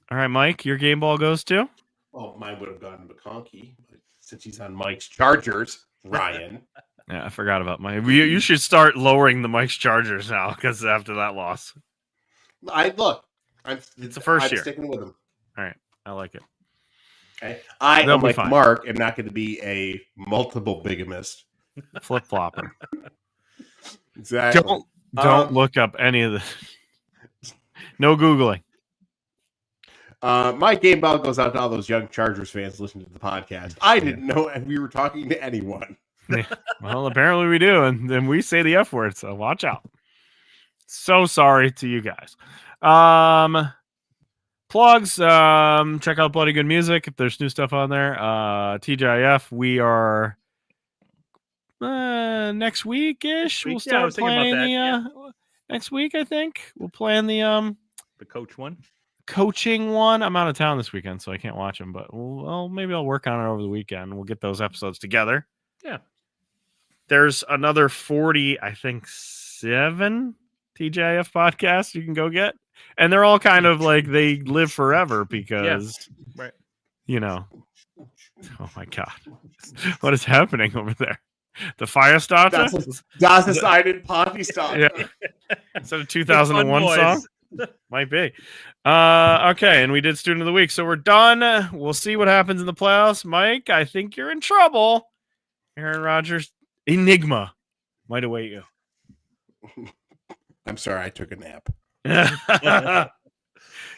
All right, Mike, your game ball goes to? Oh, mine would have gone to McConkey. But since he's on Mike's Chargers, Ryan. Yeah, I forgot about Mike. You should start lowering the Mike's Chargers now because after that loss. It's the first year. I'm sticking with him. All right. I like it. Okay. I, like Mark, am not going to be a multiple bigamist. Flip-flopper. Exactly. Don't look up any of this. No Googling. My game bell goes out to all those young Chargers fans listening to the podcast. I didn't know we were talking to anyone. Yeah. Well, apparently we do, and then we say the F word, so watch out. So sorry to you guys. Plugs. Check out Bloody Good Music if there's new stuff on there. TGIF. We are next week-ish. We'll start planning the next week. I think we'll plan the coach one. Coaching one. I'm out of town this weekend, so I can't watch them. But maybe I'll work on it over the weekend. We'll get those episodes together. Yeah. There's another 47 TGIF podcasts you can go get, and they're all kind of like they live forever because, right? You know. Oh my God, what is happening over there? The fire starter. Das ist einen Party starter. Yeah. Is that a 2001 song? Might be. Okay, and we did Student of the Week, so we're done. We'll see what happens in the playoffs. Mike, I think you're in trouble. Aaron Rodgers enigma might await you. I'm sorry, I took a nap.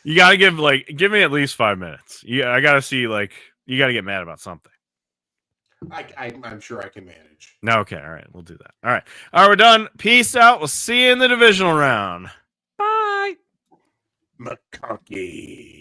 You gotta give me at least 5 minutes. I gotta see you gotta get mad about something. I'm sure I can manage. No, okay, all right, we'll do that. All right, we're done. Peace out. We'll see you in the divisional round. Bye. McConkey.